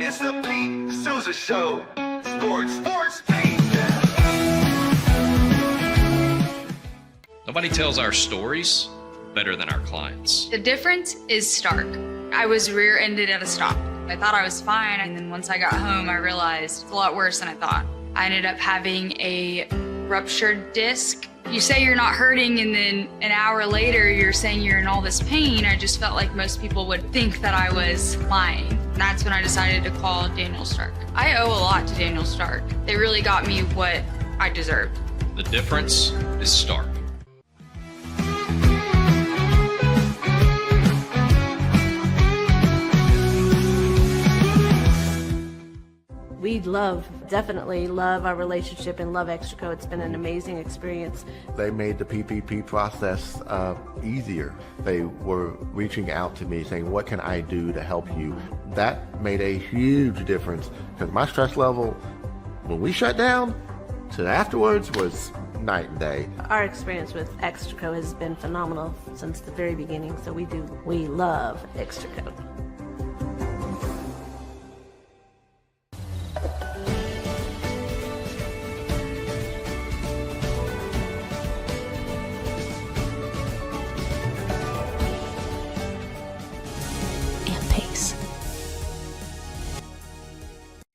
It's the Pete Sousa Show. Sports, Pete. Nobody tells our stories better than our clients. The difference is stark. I was rear-ended at a stop. I thought I was fine, and then once I got home, I realized it's a lot worse than I thought. I ended up having a ruptured disc. You say you're not hurting, and then an hour later, you're saying you're in all this pain. I just felt like most people would think that I was lying. And that's when I decided to call Daniel Stark. I owe a lot to Daniel Stark. They really got me what I deserved. The difference is stark. We definitely love our relationship and love Extraco. It's been an amazing experience. They made the PPP process easier. They were reaching out to me saying, what can I do to help you? That made a huge difference because my stress level, when we shut down, to afterwards was night and day. Our experience with Extraco has been phenomenal since the very beginning, so we love Extraco.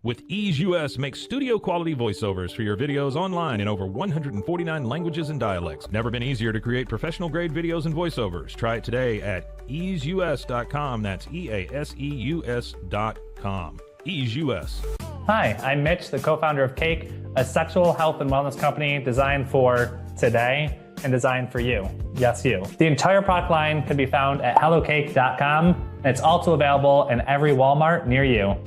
With Ease US, make studio quality voiceovers for your videos online in over 149 languages and dialects. Never been easier to create professional grade videos and voiceovers. Try it today at easeus.com. That's EASEUS.com. Ease US. Hi, I'm Mitch, the co-founder of Cake, a sexual health and wellness company designed for today and designed for you. Yes, you. The entire product line can be found at hellocake.com, and it's also available in every Walmart near you.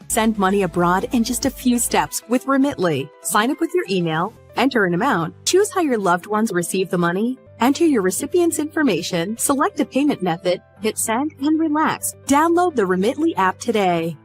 Send money abroad in just a few steps with Remitly. Sign up with your email, enter an amount, choose how your loved ones receive the money, enter your recipient's information, select a payment method, hit send, and relax. Download the Remitly app today.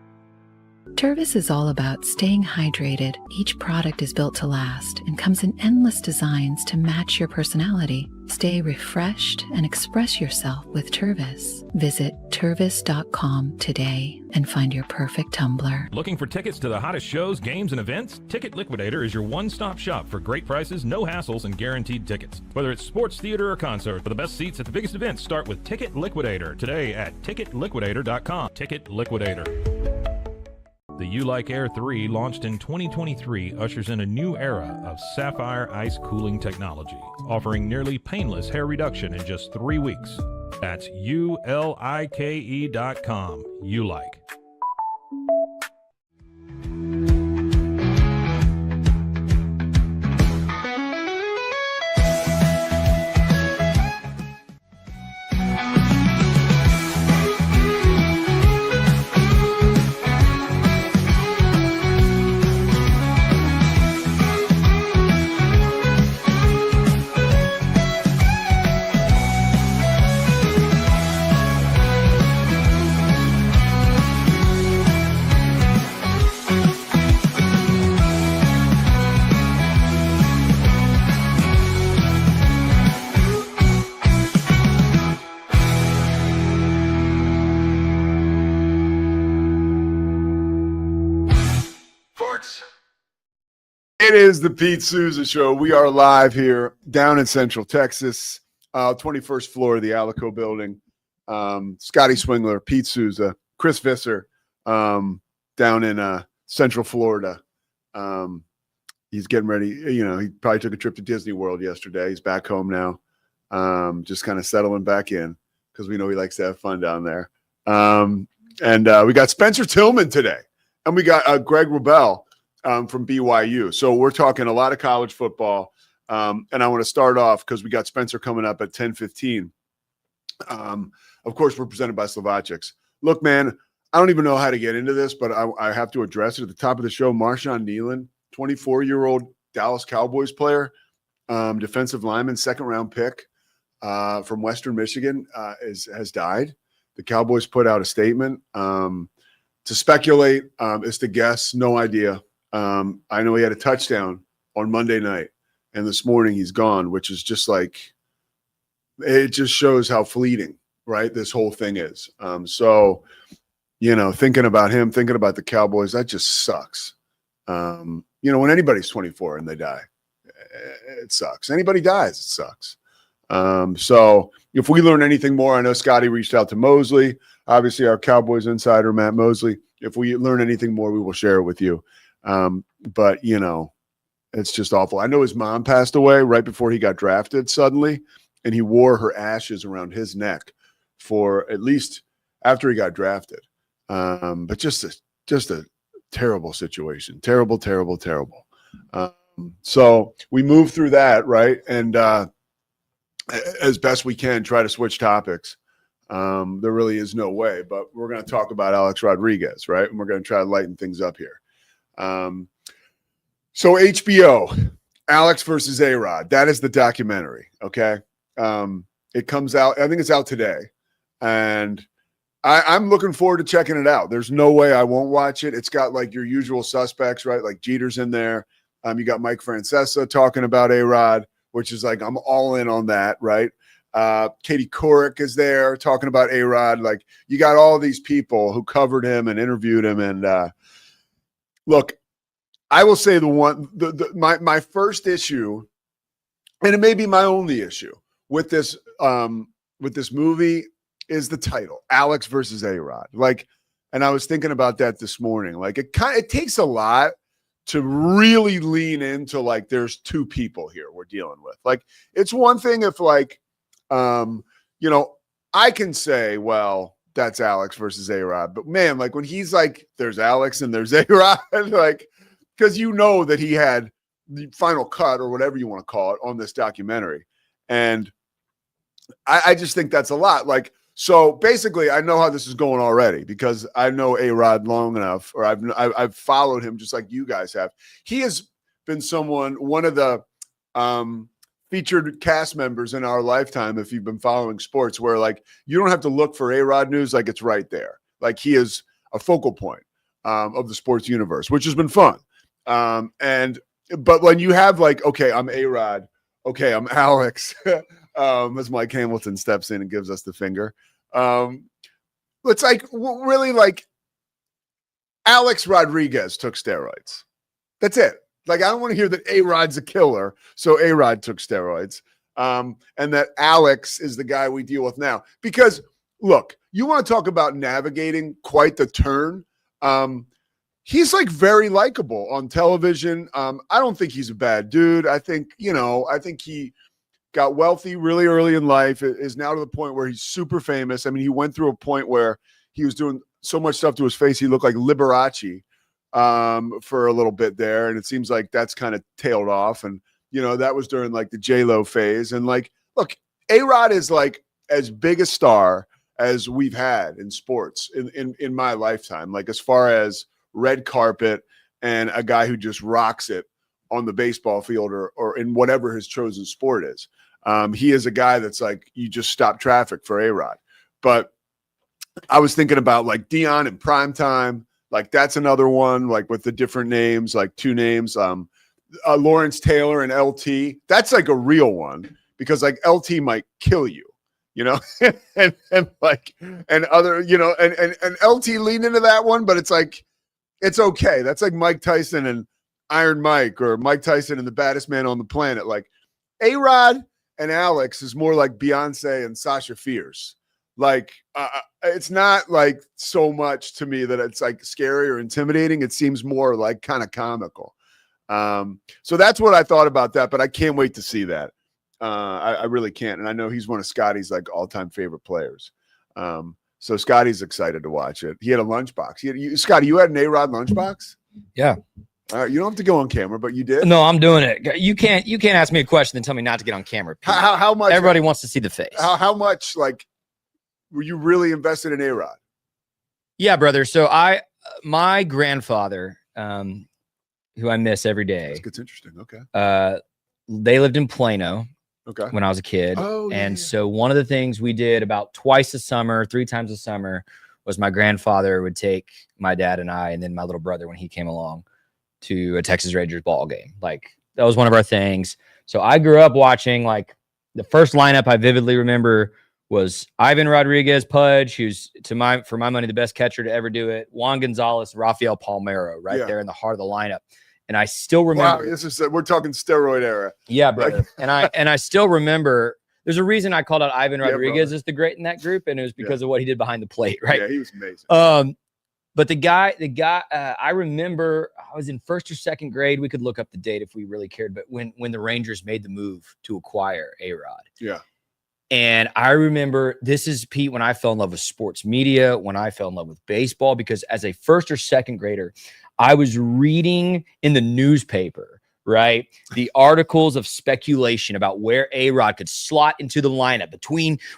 Tervis is all about staying hydrated. Each product is built to last and comes in endless designs to match your personality. Stay refreshed and express yourself with Tervis. Visit tervis.com today and find your perfect tumbler. Looking for tickets to the hottest shows, games, and events? Ticket Liquidator is your one-stop shop for great prices, no hassles, and guaranteed tickets. Whether it's sports, theater, or concert, for the best seats at the biggest events, start with Ticket Liquidator today at ticketliquidator.com. Ticket Liquidator. The U-Like Air 3, launched in 2023, ushers in a new era of sapphire ice cooling technology, offering nearly painless hair reduction in just 3 weeks. That's ulike.com. U-Like. It is the Pete Sousa Show. We are live here down in Central Texas, 21st floor of the Alico building. Scotty Swingler, Pete Sousa, Chris Visser down in Central Florida. He's getting ready. You know, he probably took a trip to Disney World yesterday. He's back home now, just kind of settling back in because we know he likes to have fun down there. And we got Spencer Tillman today, and we got Greg Wrubell from BYU. So we're talking a lot of college football. And I want to start off because we got Spencer coming up at 10:15. Of course, we're presented by Slovakics. Look, man, I don't even know how to get into this, but I have to address it at the top of the show. Marshawn Nealon, 24-year-old Dallas Cowboys player, defensive lineman, second-round pick from Western Michigan, has died. The Cowboys put out a statement. To speculate is to guess, no idea. I know he had a touchdown on Monday night and this morning he's gone, which is just like, it just shows how fleeting, right, this whole thing is. So, you know, thinking about him, thinking about the Cowboys, that just sucks. You know, when anybody's 24 and they die, it sucks. Anybody dies, it sucks. So if we learn anything more, I know Scotty reached out to Mosley, obviously our Cowboys insider, Matt Mosley. If we learn anything more, we will share it with you. But, you know, it's just awful. I know his mom passed away right before he got drafted suddenly, and he wore her ashes around his neck for at least after he got drafted. But just a terrible situation. Terrible. So we move through that, right? And as best we can, try to switch topics. There really is no way, but we're going to talk about Alex Rodriguez, right? And we're going to try to lighten things up here. So HBO, Alex versus A-Rod, that is the documentary, okay? It comes out, I think it's out today, and I'm looking forward to checking it out. There's no way I won't watch it. It's got like your usual suspects, right? Like Jeter's in there. You got Mike Francesa talking about A-Rod, which is like, I'm all in on that, right? Katie Couric is there talking about A-Rod. Like, you got all these people who covered him and interviewed him. And look, I will say my first issue, and it may be my only issue with this movie, is the title, Alex versus A-Rod. Like, and I was thinking about that this morning. Like, it takes a lot to really lean into, like, there's two people here we're dealing with. Like, it's one thing if, like, you know, I can say, well, that's Alex versus A-Rod. But man, like, when he's like, there's Alex and there's A-Rod, like, because you know that he had the final cut or whatever you want to call it on this documentary. And I just think that's a lot. Like, so basically, I know how this is going already because I know A-Rod long enough, or I've followed him just like you guys have. He has been one of the featured cast members in our lifetime, if you've been following sports, where like you don't have to look for A-Rod news, like it's right there. Like, he is a focal point of the sports universe, which has been fun. But when you have like, okay, I'm A-Rod, okay, I'm Alex, as Mike Hamilton steps in and gives us the finger. It's like, really, like, Alex Rodriguez took steroids. That's it. Like, I don't want to hear that A-Rod's a killer, so A-Rod took steroids, and that Alex is the guy we deal with now. Because, look, you want to talk about navigating quite the turn. He's, like, very likable on television. I don't think he's a bad dude. I think he got wealthy really early in life, is now to the point where he's super famous. I mean, he went through a point where he was doing so much stuff to his face, he looked like Liberace for a little bit there. And it seems like that's kind of tailed off. And, you know, that was during like the J-Lo phase. And like, look, A-Rod is like as big a star as we've had in sports in my lifetime. Like, as far as red carpet and a guy who just rocks it on the baseball field or in whatever his chosen sport is. He is a guy that's like, you just stop traffic for A-Rod. But I was thinking about like Dion in primetime. Like, that's another one, like with the different names, like two names, Lawrence Taylor and LT. That's like a real one, because like LT might kill you, you know, and other, you know, and LT leaned into that one, but it's like, it's okay. That's like Mike Tyson and Iron Mike, or Mike Tyson and the baddest man on the planet. Like, A-Rod and Alex is more like Beyonce and Sasha Fierce. Like, it's not like so much to me that it's like scary or intimidating. It seems more like kind of comical. So that's what I thought about that, but I can't wait to see that. I really can't. And I know he's one of Scotty's like all-time favorite players. So Scotty's excited to watch it. He had a lunchbox. Scotty, you had an A-Rod lunchbox? Yeah. All right, you don't have to go on camera, but you did. No, I'm doing it. You can't ask me a question and tell me not to get on camera. How much? Everybody wants to see the face. How much, like, were you really invested in A-Rod? Yeah, brother. So my grandfather, who I miss every day. That's interesting. Okay. They lived in Plano. Okay. When I was a kid. Oh, yeah, and so one of the things we did about twice a summer, 3 times a summer, was my grandfather would take my dad and I, and then my little brother when he came along, to a Texas Rangers ball game. Like, that was one of our things. So I grew up watching, like, the first lineup I vividly remember was Ivan Rodriguez, Pudge, who's for my money, the best catcher to ever do it. Juan Gonzalez, Rafael Palmeiro, right there in the heart of the lineup. And I still remember. Wow, we're talking steroid era. Yeah, brother. And I still remember. There's a reason I called out Ivan Rodriguez as the great in that group, and it was because of what he did behind the plate, right? Yeah, he was amazing. But the guy, I remember I was in first or second grade. We could look up the date if we really cared. But when the Rangers made the move to acquire A-Rod. Yeah. And I remember, this is, Pete, when I fell in love with sports media, when I fell in love with baseball, because as a first or second grader, I was reading in the newspaper, right, the articles of speculation about where A-Rod could slot into the lineup.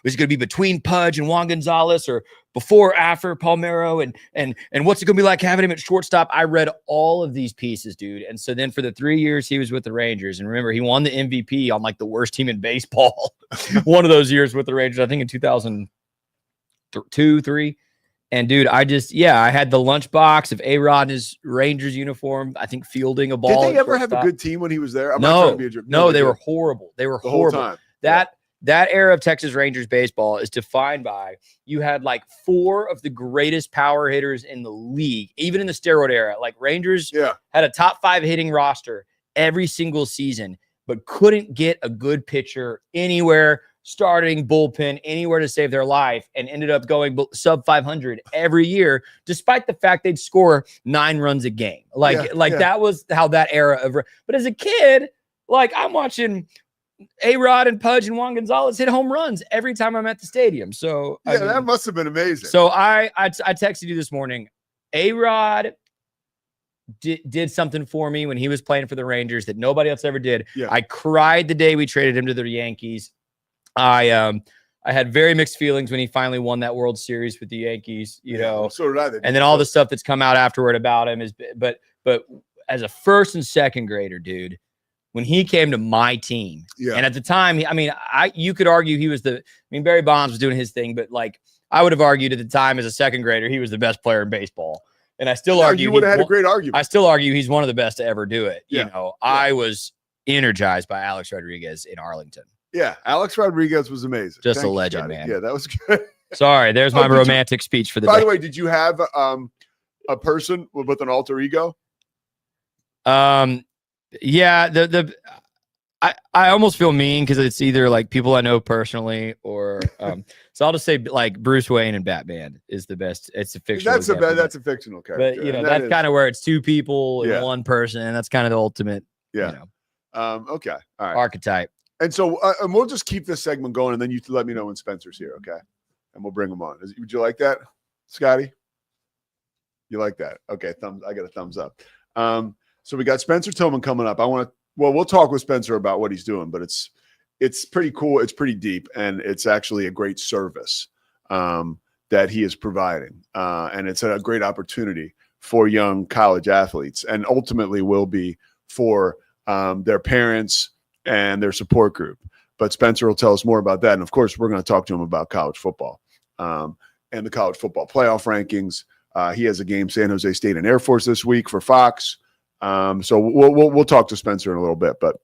Was it going to be between Pudge and Juan Gonzalez, or before or after Palmeiro, and what's it going to be like having him at shortstop? I read all of these pieces, dude. And so then for the 3 years he was with the Rangers, and remember, he won the MVP on like the worst team in baseball one of those years with the Rangers, I think in 2002, 3. And dude, I had the lunchbox of A-Rod in his Rangers uniform, I think fielding a ball. Did they ever have a good team when he was there? No, they were horrible. They were horrible. Whole time. That era of Texas Rangers baseball is defined by, you had like 4 of the greatest power hitters in the league, even in the steroid era. Like, Rangers had a top 5 hitting roster every single season, but couldn't get a good pitcher anywhere, starting, bullpen, anywhere to save their life, and ended up going sub 500 every year, despite the fact they'd score 9 runs a game. That was how that era of. But as a kid, like, I'm watching A-Rod and Pudge and Juan Gonzalez hit home runs every time I'm at the stadium. So that must have been amazing. So I texted you this morning. A-Rod did something for me when he was playing for the Rangers that nobody else ever did. Yeah. I cried the day we traded him to the Yankees. I had very mixed feelings when he finally won that World Series with the Yankees, you know. So did I. And then all the stuff that's come out afterward about him but as a first and second grader, dude, when he came to my team, and at the time, you could argue he was Barry Bonds was doing his thing, but like, I would have argued at the time as a second grader, he was the best player in baseball. And I still argue you would have had a great argument. I still argue he's one of the best to ever do it. Yeah. You know, I was energized by Alex Rodriguez in Arlington. Yeah, Alex Rodriguez was amazing. Just a legend, man. Yeah, that was good. Sorry, there's my romantic speech for the day. By the way, did you have a person with an alter ego? Yeah, I almost feel mean because it's either like people I know personally or so I'll just say like Bruce Wayne and Batman is the best. It's a fictional. That's a fictional character. But you know, that's kind of where it's 2 people and 1 person, and that's kind of the ultimate. Yeah. You know, okay. All right. Archetype. And so, and we'll just keep this segment going, and then you let me know when Spencer's here, okay? And we'll bring him on. Would you like that, Scotty? You like that? Okay, I got a thumbs up. So we got Spencer Tillman coming up. We'll talk with Spencer about what he's doing, but it's pretty cool. It's pretty deep, and it's actually a great service that he is providing, and it's a great opportunity for young college athletes, and ultimately will be for their parents and their support group. But Spencer will tell us more about that. And of course, we're going to talk to him about college football and the college football playoff rankings. He has a game, San Jose State and Air Force this week for Fox. So we'll talk to Spencer in a little bit, but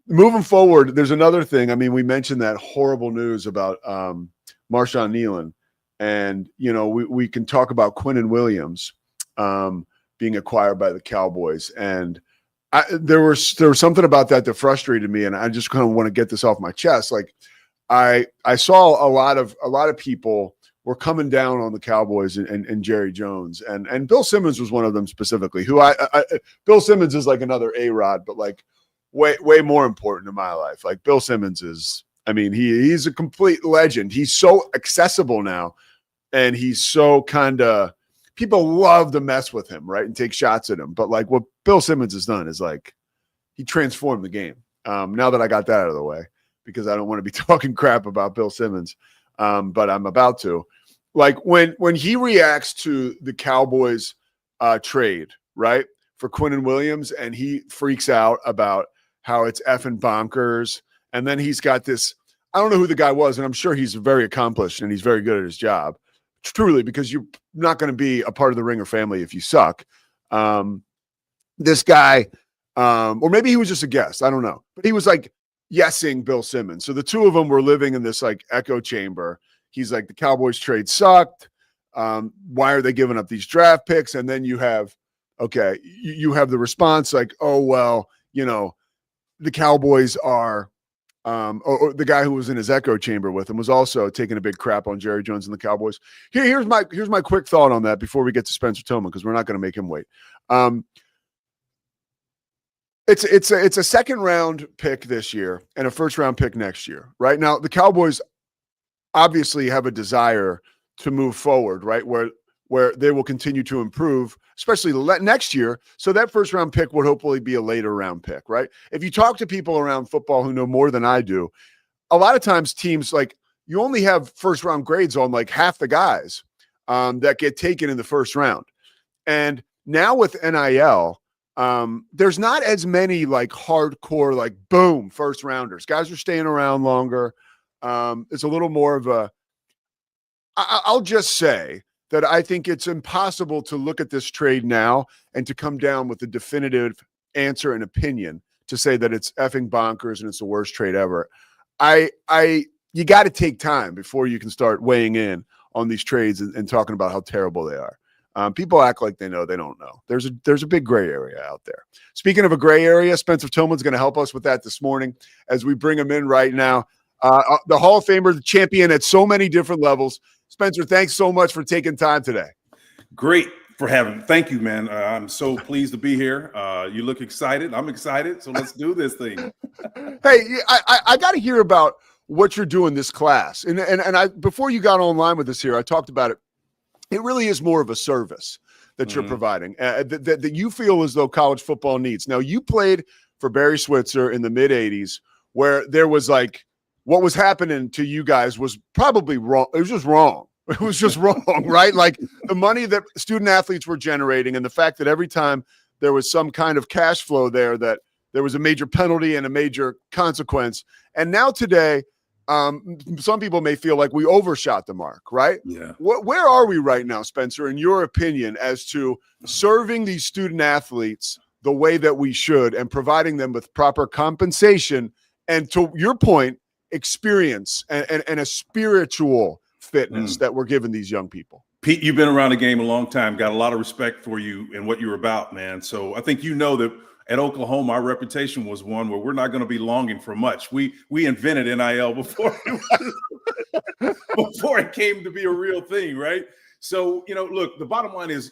moving forward, there's another thing. I mean, we mentioned that horrible news about Marshawn Nealon, and, you know, we can talk about Quinnen Williams being acquired by the Cowboys. And there was something about that frustrated me, and I just kind of want to get this off my chest. Like, I saw a lot of people were coming down on the Cowboys and Jerry Jones, and Bill Simmons was one of them specifically. Who Bill Simmons is like another A-Rod, but like way more important in my life. Like, Bill Simmons is, I mean, he's a complete legend. He's so accessible now, and he's so kind of. People love to mess with him, right, and take shots at him. But like what Bill Simmons has done is like he transformed the game. Now that I got that out of the way, because I don't want to be talking crap about Bill Simmons, but I'm about to. Like when he reacts to the Cowboys trade, right, for Quinnen Williams, and he freaks out about how it's effing bonkers, and then he's got this. I don't know who the guy was, and I'm sure he's very accomplished and he's very good at his job. Truly, because you're not going to be a part of the Ringer family if you suck. This guy Or maybe he was just a guest. I don't know. But he was like yesing Bill Simmons. So the two of them were living in this like echo chamber. He's like, the Cowboys trade sucked. Why are they giving up these draft picks? And then you have, okay, you have the response like, oh, well, you know, the Cowboys are, or the guy who was in his echo chamber with him was also taking a big crap on Jerry Jones and the Cowboys. Here's my quick thought on that before we get to Spencer Tillman, because we're not going to make him wait. It's a second round pick this year and a first round pick next year. Right now, the Cowboys obviously have a desire to move forward, right? Where they will continue to improve, especially next year. So that first round pick would hopefully be a later round pick, right? If you talk to people around football who know more than I do, a lot of times teams, like, you only have first round grades on like half the guys that get taken in the first round. And now with NIL, there's not as many like hardcore, like boom, first rounders. Guys are staying around longer. It's a little more of I'll just say that I think it's impossible to look at this trade now and to come down with a definitive answer and opinion to say that it's effing bonkers and it's the worst trade ever. You got to take time before you can start weighing in on these trades and talking about how terrible they are. People act like they know. They don't know. There's a big gray area out there. Speaking of a gray area, Spencer Tillman's going to help us with that this morning as we bring him in right now. The Hall of Famer, the champion at so many different levels. Spencer, thanks so much for taking time today. Great for having me. Thank you, man. I'm so pleased to be here. You look excited. I'm excited. So let's do this thing. Hey, I got to hear about what you're doing this class. And I, before you got online with us here, I talked about it. It really is more of a service that you're providing that you feel as though college football needs. Now, you played for Barry Switzer in the mid 80s, where there was like, what was happening to you guys was probably wrong. It was just wrong. It was just wrong, right? Like the money that student athletes were generating and the fact that every time there was some kind of cash flow there, that there was a major penalty and a major consequence. And now today, some people may feel like we overshot the mark, right? Yeah. Where are we right now, Spencer, in your opinion, as to serving these student athletes the way that we should and providing them with proper compensation and, to your point, experience and a spiritual fitness that we're giving these young people? Pete, you've been around the game a long time. Got a lot of respect for you and what you're about, man. So I think you know that at Oklahoma, our reputation was one where we're not going to be longing for much. We invented NIL before it came to be a real thing, right? So, you know, look, the bottom line is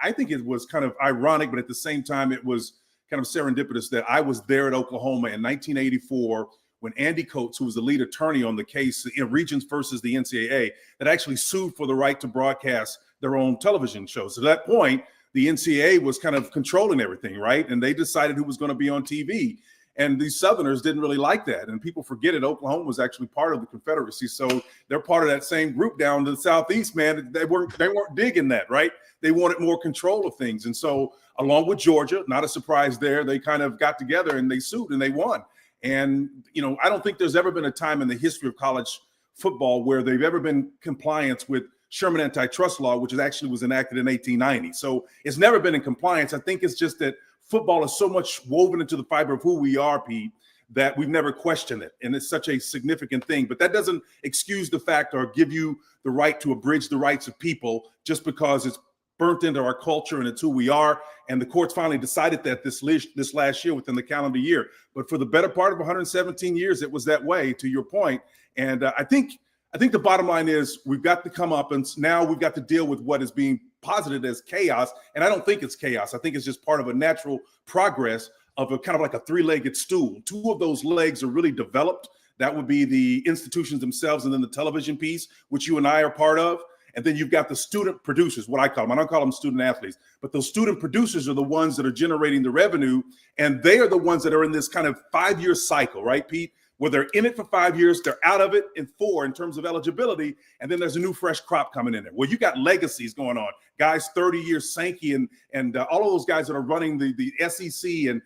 I think it was kind of ironic, but at the same time, it was kind of serendipitous that I was there at Oklahoma in 1984 when Andy Coates, who was the lead attorney on the case in Regents versus the NCAA, that actually sued for the right to broadcast their own television shows. So at that point, the NCAA was kind of controlling everything, right? And they decided who was going to be on TV. And these Southerners didn't really like that. And people forget it. Oklahoma was actually part of the Confederacy. So they're part of that same group down to the Southeast, man. They weren't digging that, right? They wanted more control of things. And so along with Georgia, not a surprise there, they kind of got together and they sued and they won. And, you know, I don't think there's ever been a time in the history of college football where they've ever been compliance with Sherman antitrust law, which actually was enacted in 1890. So it's never been in compliance. I think it's just that football is so much woven into the fiber of who we are, Pete, that we've never questioned it. And it's such a significant thing. But that doesn't excuse the fact or give you the right to abridge the rights of people just because it's burnt into our culture and it's who we are. And the courts finally decided that this last year within the calendar year. But for the better part of 117 years, it was that way, to your point. And I think the bottom line is we've got to come up and now we've got to deal with what is being posited as chaos. And I don't think it's chaos. I think it's just part of a natural progress of a kind of like a three-legged stool. Two of those legs are really developed. That would be the institutions themselves and then the television piece, which you and I are part of. And then you've got the student producers, what I call them. I don't call them student athletes, but those student producers are the ones that are generating the revenue. And they are the ones that are in this kind of 5-year cycle, right, Pete? Where they're in it for 5 years, they're out of it in 4 in terms of eligibility. And then there's a new fresh crop coming in there. Well, you got legacies going on. Guys, 30 years, Sankey and all of those guys that are running the SEC and,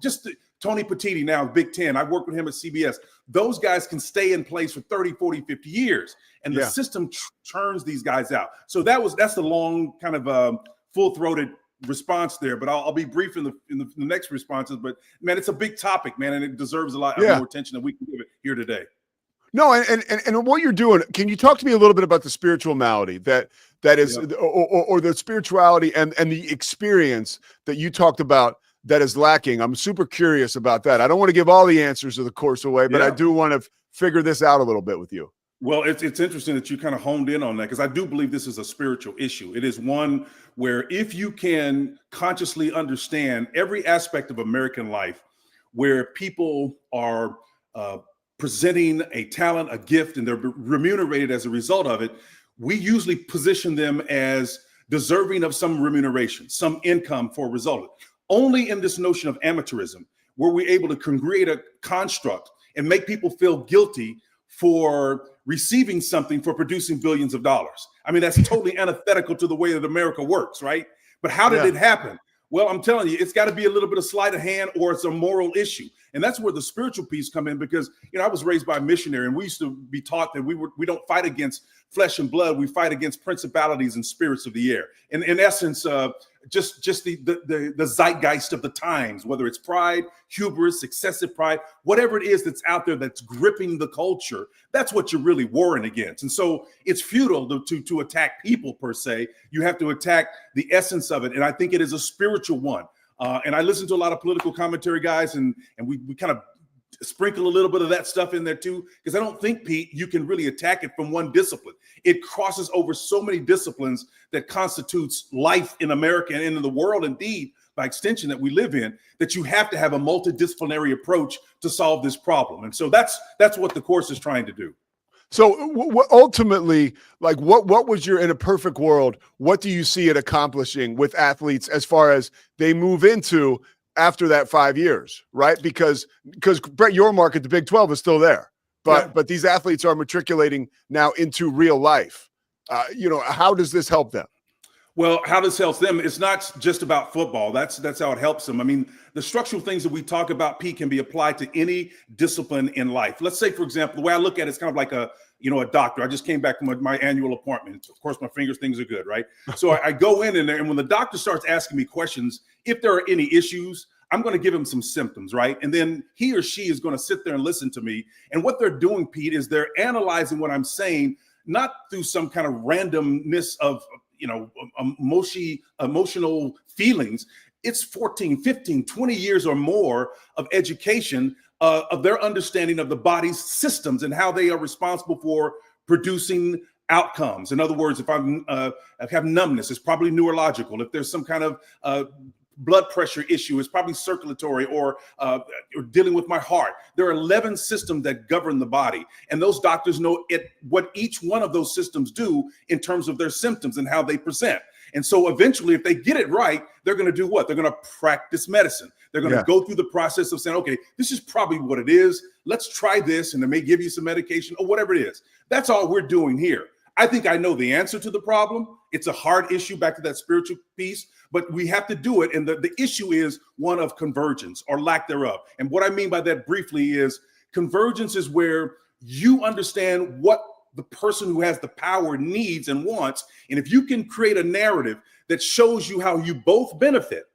just Tony Petitti now, Big Ten. I worked with him at CBS. Those guys can stay in place for 30, 40, 50 years. And the system churns these guys out. So that's the long kind of full-throated response there, but I'll be brief in the next responses. But man, it's a big topic, man, and it deserves a lot more attention than we can give it here today. No, and what you're doing, can you talk to me a little bit about the spiritual malady that is, or the spirituality and the experience that you talked about that is lacking? I'm super curious about that. I don't want to give all the answers of the course away, but I do want to figure this out a little bit with you. Well, it's interesting that you kind of honed in on that, because I do believe this is a spiritual issue. It is one where if you can consciously understand every aspect of American life, where people are presenting a talent, a gift, and they're remunerated as a result of it, we usually position them as deserving of some remuneration, some income for a result. Only in this notion of amateurism were we able to create a construct and make people feel guilty for receiving something for producing billions of dollars. I mean, that's totally antithetical to the way that America works, right? But how did it happen? Well, I'm telling you, it's got to be a little bit of sleight of hand, or it's a moral issue. And that's where the spiritual piece come in, because, I was raised by a missionary, and we used to be taught that we don't fight against flesh and blood. We fight against principalities and spirits of the air. And in essence, just the zeitgeist of the times, whether it's pride, hubris, excessive pride, whatever it is that's out there that's gripping the culture, that's what you're really warring against. And so it's futile to attack people per se. You have to attack the essence of it. And I think it is a spiritual one. And I listen to a lot of political commentary guys, and we kind of sprinkle a little bit of that stuff in there too, because I don't think, Pete, you can really attack it from one discipline. It crosses over so many disciplines that constitutes life in America and in the world, indeed, by extension, that we live in, that you have to have a multidisciplinary approach to solve this problem. And so that's what the course is trying to do. So ultimately, like what was your, in a perfect world, what do you see it accomplishing with athletes as far as they move into after that 5 years, right? Because Brett Yormark, the Big 12 is still there, but these athletes are matriculating now into real life. How does this help them? Well, how this helps them, it's not just about football. That's how it helps them. I mean, the structural things that we talk about, Pete, can be applied to any discipline in life. Let's say, for example, the way I look at it, it's kind of like a doctor. I just came back from my annual appointment. Of course, my things are good, right? So I go in there, and when the doctor starts asking me questions, if there are any issues, I'm going to give him some symptoms, right? And then he or she is going to sit there and listen to me. And what they're doing, Pete, is they're analyzing what I'm saying, not through some kind of randomness of, emotional feelings. It's 14, 15, 20 years or more of education of their understanding of the body's systems and how they are responsible for producing outcomes. In other words, if I have numbness, it's probably neurological. If there's some kind of blood pressure issue, it's probably circulatory or dealing with my heart. There are 11 systems that govern the body, and those doctors know what each one of those systems do in terms of their symptoms and how they present. And so eventually, if they get it right, they're going to do what? They're going to practice medicine. They're going to go through the process of saying, okay, this is probably what it is. Let's try this, and they may give you some medication or whatever it is. That's all we're doing here. I think I know the answer to the problem. It's a hard issue, back to that spiritual piece, but we have to do it. And the issue is one of convergence or lack thereof. And what I mean by that briefly is convergence is where you understand what the person who has the power needs and wants. And if you can create a narrative that shows you how you both benefit,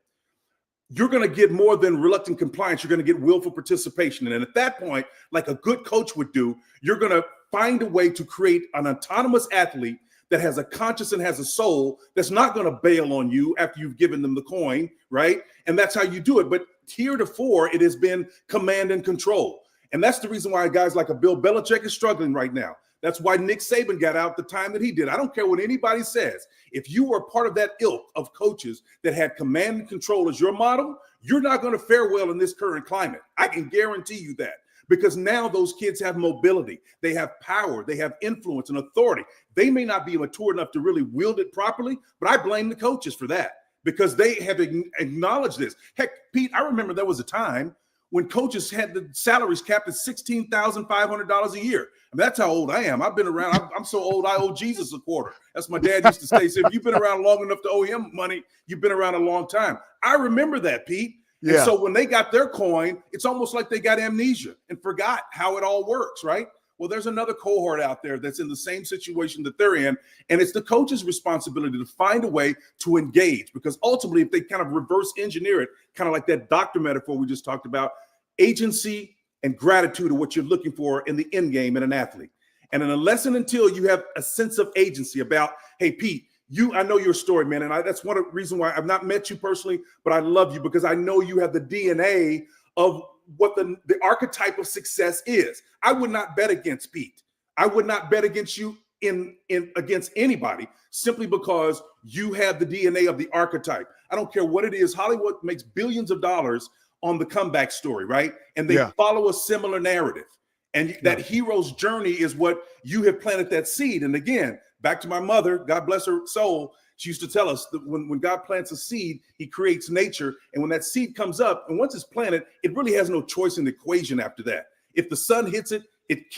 you're going to get more than reluctant compliance. You're going to get willful participation. And at that point, like a good coach would do, you're going to find a way to create an autonomous athlete that has a conscience and has a soul that's not going to bail on you after you've given them the coin, right? And that's how you do it. But heretofore, it has been command and control. And that's the reason why guys like a Bill Belichick is struggling right now. That's why Nick Saban got out the time that he did. I don't care what anybody says. If you were part of that ilk of coaches that had command and control as your model, you're not going to fare well in this current climate. I can guarantee you that. Because now those kids have mobility, they have power, they have influence and authority. They may not be mature enough to really wield it properly, but I blame the coaches for that because they have acknowledged this. Heck, Pete, I remember there was a time when coaches had the salaries capped at $16,500 a year. I mean, that's how old I am. I've been around. I'm so old, I owe Jesus a quarter. That's what my dad used to say. So if you've been around long enough to owe him money, you've been around a long time. I remember that, Pete. Yeah. And so when they got their coin, it's almost like they got amnesia and forgot how it all works, right? Well, there's another cohort out there that's in the same situation that they're in, and it's the coach's responsibility to find a way to engage, because ultimately, if they kind of reverse engineer it, kind of like that doctor metaphor we just talked about, agency and gratitude are what you're looking for in the end game in an athlete. And unless and until you have a sense of agency about, hey, Pete, I know your story, man. And that's one of the reasons why I've not met you personally, but I love you because I know you have the DNA of what the archetype of success is. I would not bet against Pete. I would not bet against you against anybody simply because you have the DNA of the archetype. I don't care what it is. Hollywood makes billions of dollars on the comeback story, right? And they follow a similar narrative. And that hero's journey is what you have planted that seed. And again, back to my mother, God bless her soul, she used to tell us that when God plants a seed, he creates nature. And when that seed comes up, and once it's planted, it really has no choice in the equation after that. If the sun hits it, it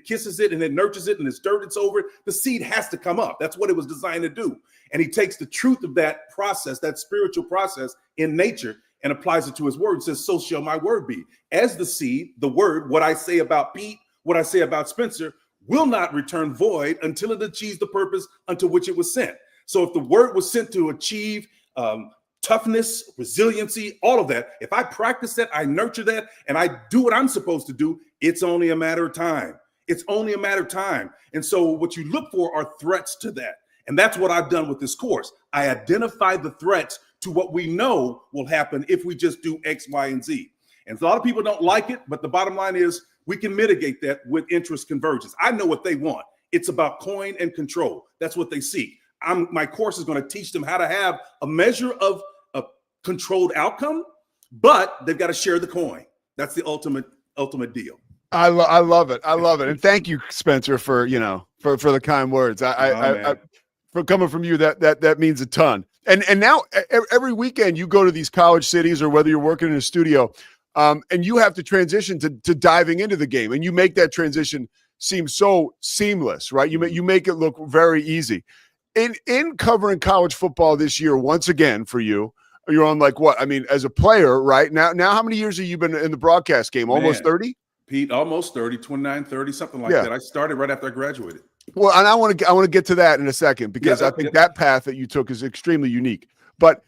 kisses it and it nurtures it and it's dirt, it's over it. The seed has to come up. That's what it was designed to do. And he takes the truth of that process, that spiritual process in nature, and applies it to his word. It says, so shall my word be. As the seed, the word, what I say about Pete, what I say about Spencer, will not return void until it achieves the purpose unto which it was sent. So if the word was sent to achieve toughness, resiliency, all of that, if I practice that, I nurture that, and I do what I'm supposed to do, it's only a matter of time. It's only a matter of time. And so what you look for are threats to that. And that's what I've done with this course. I identify the threats to what we know will happen if we just do X, Y, and Z. And a lot of people don't like it, but the bottom line is we can mitigate that with interest convergence. I know what they want. It's about coin and control. That's what they seek. My course is going to teach them how to have a measure of a controlled outcome, but they've got to share the coin. That's the ultimate deal. I love it. I love it. And thank you, Spencer, for the kind words. For coming from you, that means a ton. And now every weekend you go to these college cities, or whether you're working in a studio, and you have to transition to diving into the game, and you make that transition seem so seamless, right? You make it look very easy. In covering college football this year, once again for you, you're on like what? I mean, as a player, right? Now how many years have you been in the broadcast game? Almost 30? Pete, almost 30, 29, 30, something like that. I started right after I graduated. Well, and I want to get to that in a second, because I think that path that you took is extremely unique. But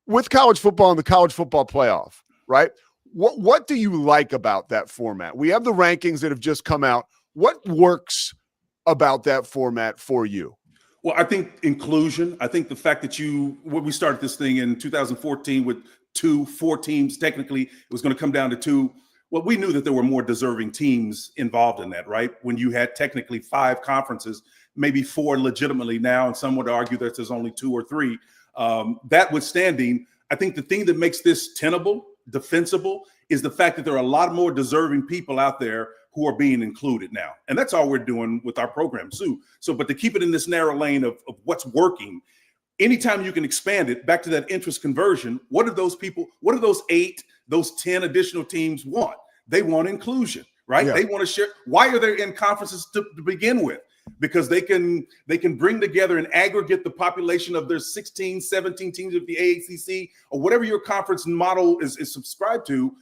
with college football and the college football playoff, right? What do you like about that format? We have the rankings that have just come out. What works about that format for you? Well, I think inclusion. I think the fact that when we started this thing in 2014 with 4 teams, technically it was going to come down to 2. Well, we knew that there were more deserving teams involved in that, right? When you had technically 5 conferences, maybe 4 legitimately now, and some would argue that there's only 2 or 3. That withstanding, I think the thing that makes this tenable, defensible, is the fact that there are a lot more deserving people out there who are being included now. And that's all we're doing with our program too. But to keep it in this narrow lane of what's working, anytime you can expand it back to that interest conversion, what do those 8, those 10 additional teams want? They want inclusion, right? They want to share. Why are they in conferences to begin with? Because they can bring together and aggregate the population of their 16, 17 teams of the AACC, or whatever your conference model is subscribed to.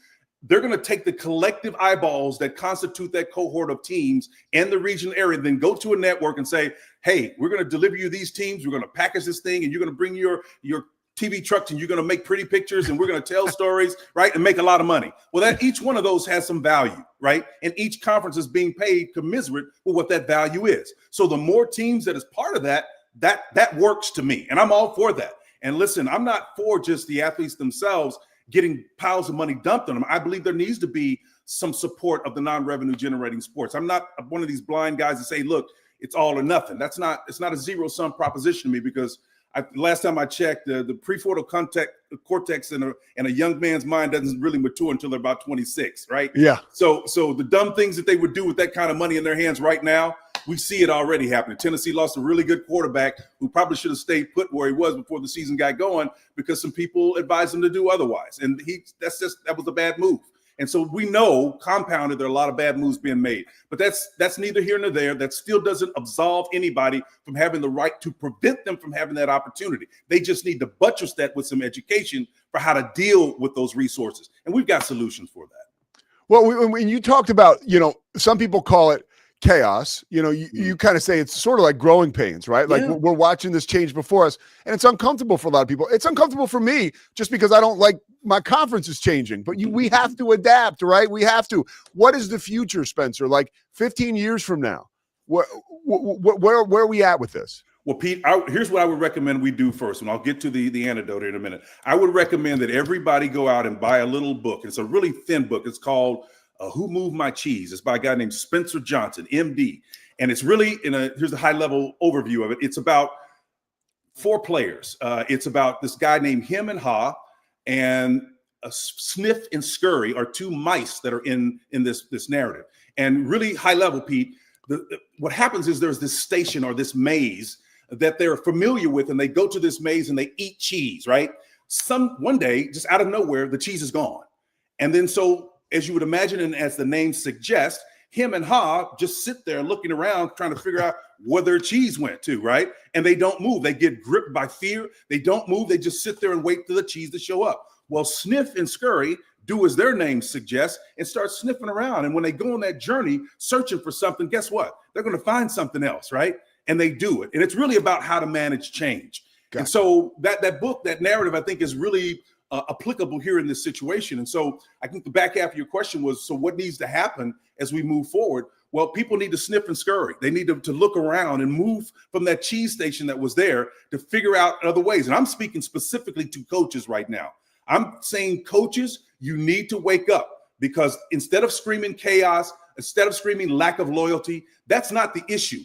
They're going to take the collective eyeballs that constitute that cohort of teams and the regional area, then go to a network and say, hey, we're going to deliver you these teams. We're going to package this thing, and you're going to bring your TV trucks, and you're going to make pretty pictures, and we're going to tell stories, right, and make a lot of money. Well, that each one of those has some value, right? And each conference is being paid commensurate with what that value is. So the more teams that is part of that works to me, and I'm all for that. And listen, I'm not for just the athletes themselves getting piles of money dumped on them. I believe there needs to be some support of the non-revenue generating sports. I'm not one of these blind guys that say, look, it's all or nothing. It's not a zero-sum proposition to me, because last time I checked, the prefrontal cortex in a young man's mind doesn't really mature until they're about 26, right? Yeah. So the dumb things that they would do with that kind of money in their hands right now, we see it already happening. Tennessee lost a really good quarterback who probably should have stayed put where he was before the season got going, because some people advised him to do otherwise. And that was a bad move. And so we know, compounded, there are a lot of bad moves being made. But that's neither here nor there. That still doesn't absolve anybody from having the right to prevent them from having that opportunity. They just need to buttress that with some education for how to deal with those resources. And we've got solutions for that. Well, when you talked about, some people call it chaos. You kind of say it's sort of like growing pains, right? Like we're watching this change before us, and it's uncomfortable for a lot of people. It's uncomfortable for me just because I don't like my conference is changing, but we have to adapt, right? We have to. What is the future, Spencer? Like 15 years from now, where are we at with this? Well, Pete, here's what I would recommend we do first, and I'll get to the antidote in a minute. I would recommend that everybody go out and buy a little book. It's a really thin book. It's called Who Moved My Cheese? It's by a guy named Spencer Johnson, MD. And it's really here's a high level overview of it. It's about 4 players. It's about this guy named Him and Ha, and Sniff and Scurry are 2 mice that are in this narrative. And really high level, Pete, what happens is there's this station or this maze that they're familiar with, and they go to this maze and they eat cheese, right? One day, just out of nowhere, the cheese is gone. And then so, as you would imagine, and as the name suggests, Him and Ha just sit there looking around, trying to figure out where their cheese went to, right? And they don't move. They get gripped by fear. They don't move. They just sit there and wait for the cheese to show up. Well, Sniff and Scurry do as their name suggests and start sniffing around. And when they go on that journey searching for something, guess what? They're going to find something else, right? And they do it. And it's really about how to manage change. And so that book, that narrative, I think is really applicable here in this situation. And so I think the back half of your question was, so what needs to happen as we move forward? Well, people need to sniff and scurry. They need to look around and move from that cheese station that was there to figure out other ways. And I'm speaking specifically to coaches right now. I'm saying, coaches, you need to wake up, because instead of screaming chaos, instead of screaming lack of loyalty, that's not the issue.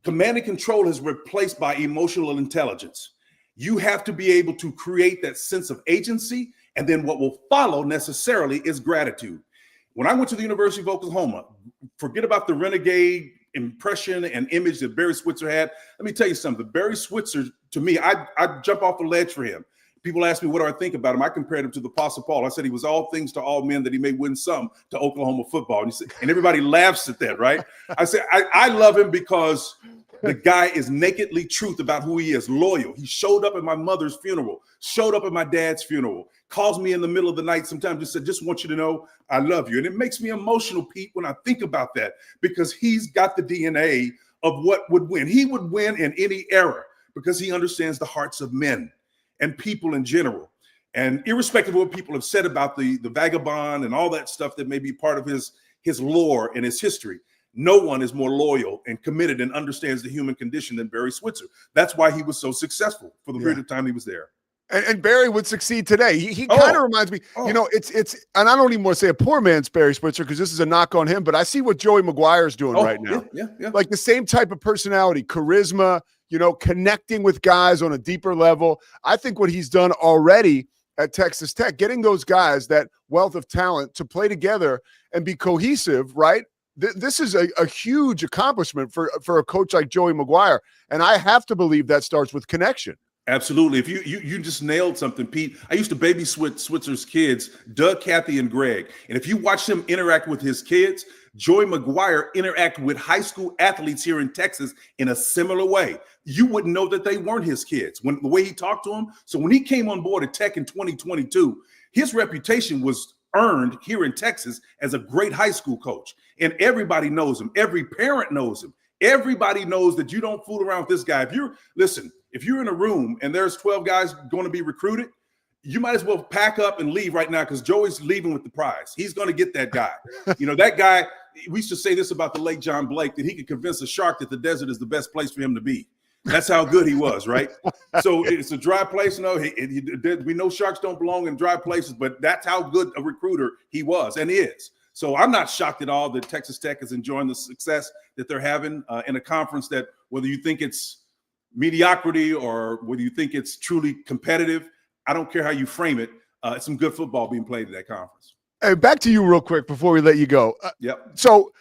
Command and control is replaced by emotional intelligence. You have to be able to create that sense of agency, and then what will follow necessarily is gratitude. When I went to the University of Oklahoma, forget about the renegade impression and image that Barry Switzer had. Let me tell you something. Barry Switzer, to me, I'd jump off the ledge for him. People ask me, what do I think about him? I compared him to the Apostle Paul. I said he was all things to all men, that he may win some to Oklahoma football. And everybody laughs at that, right? I said, I love him because the guy is nakedly truth about who he is, loyal. He showed up at my mother's funeral, showed up at my dad's funeral, calls me in the middle of the night sometimes, just said, just want you to know I love you. And it makes me emotional, Pete, when I think about that, because he's got the DNA of what would win. He would win in any era because he understands the hearts of men and people in general. And irrespective of what people have said about the vagabond and all that stuff that may be part of his lore and his history, no one is more loyal and committed and understands the human condition than Barry Switzer. That's why he was so successful for the period of time he was there. And Barry would succeed today. He kind of reminds me, it's, and I don't even want to say a poor man's Barry Switzer, because this is a knock on him, but I see what Joey Maguire is doing right now. Yeah. Like the same type of personality, charisma, connecting with guys on a deeper level. I think what he's done already at Texas Tech, getting those guys, that wealth of talent, to play together and be cohesive, right? This is a huge accomplishment for a coach like Joey Maguire. And I have to believe that starts with connection. Absolutely. If you just nailed something, Pete. I used to baby Switzer's kids, Doug, Kathy, and Greg. And if you watch him interact with his kids, Joey Maguire interact with high school athletes here in Texas in a similar way. You wouldn't know that they weren't his kids when the way he talked to them. So when he came on board at Tech in 2022, his reputation was earned here in Texas as a great high school coach. And everybody knows him. Every parent knows him. Everybody knows that you don't fool around with this guy. If you're in a room and there's 12 guys going to be recruited, you might as well pack up and leave right now, because Joey's leaving with the prize. He's going to get that guy. That guy, we used to say this about the late John Blake, that he could convince a shark that the desert is the best place for him to be. That's how good he was, right? So it's a dry place. We know sharks don't belong in dry places, but that's how good a recruiter he was and is. So I'm not shocked at all that Texas Tech is enjoying the success that they're having in a conference that, whether you think it's mediocrity or whether you think it's truly competitive, I don't care how you frame it. It's some good football being played at that conference. Hey, back to you real quick before we let you go. Yep. So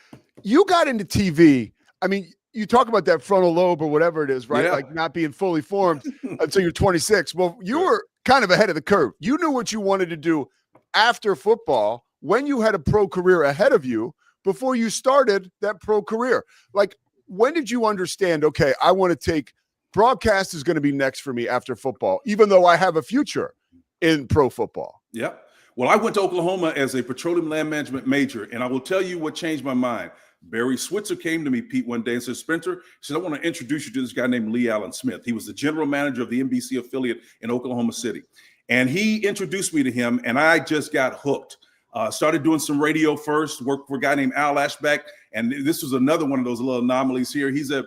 you got into TV. I mean, you talk about that frontal lobe or whatever it is, right? Yeah. Like not being fully formed until you're 26. Well, you were kind of ahead of the curve. You knew what you wanted to do after football when you had a pro career ahead of you before you started that pro career. Like, when did you understand, okay, I want to take broadcast is going to be next for me after football, even though I have a future in pro football? Yeah. Well, I went to Oklahoma as a petroleum land management major, and I will tell you what changed my mind. Barry Switzer came to me, Pete, one day and said, Spencer, he said, I want to introduce you to this guy named Lee Allen Smith. He was the general manager of the NBC affiliate in Oklahoma City. And he introduced me to him, and I just got hooked. Started doing some radio first, worked for a guy named Al Ashbeck. And this was another one of those little anomalies here. He's a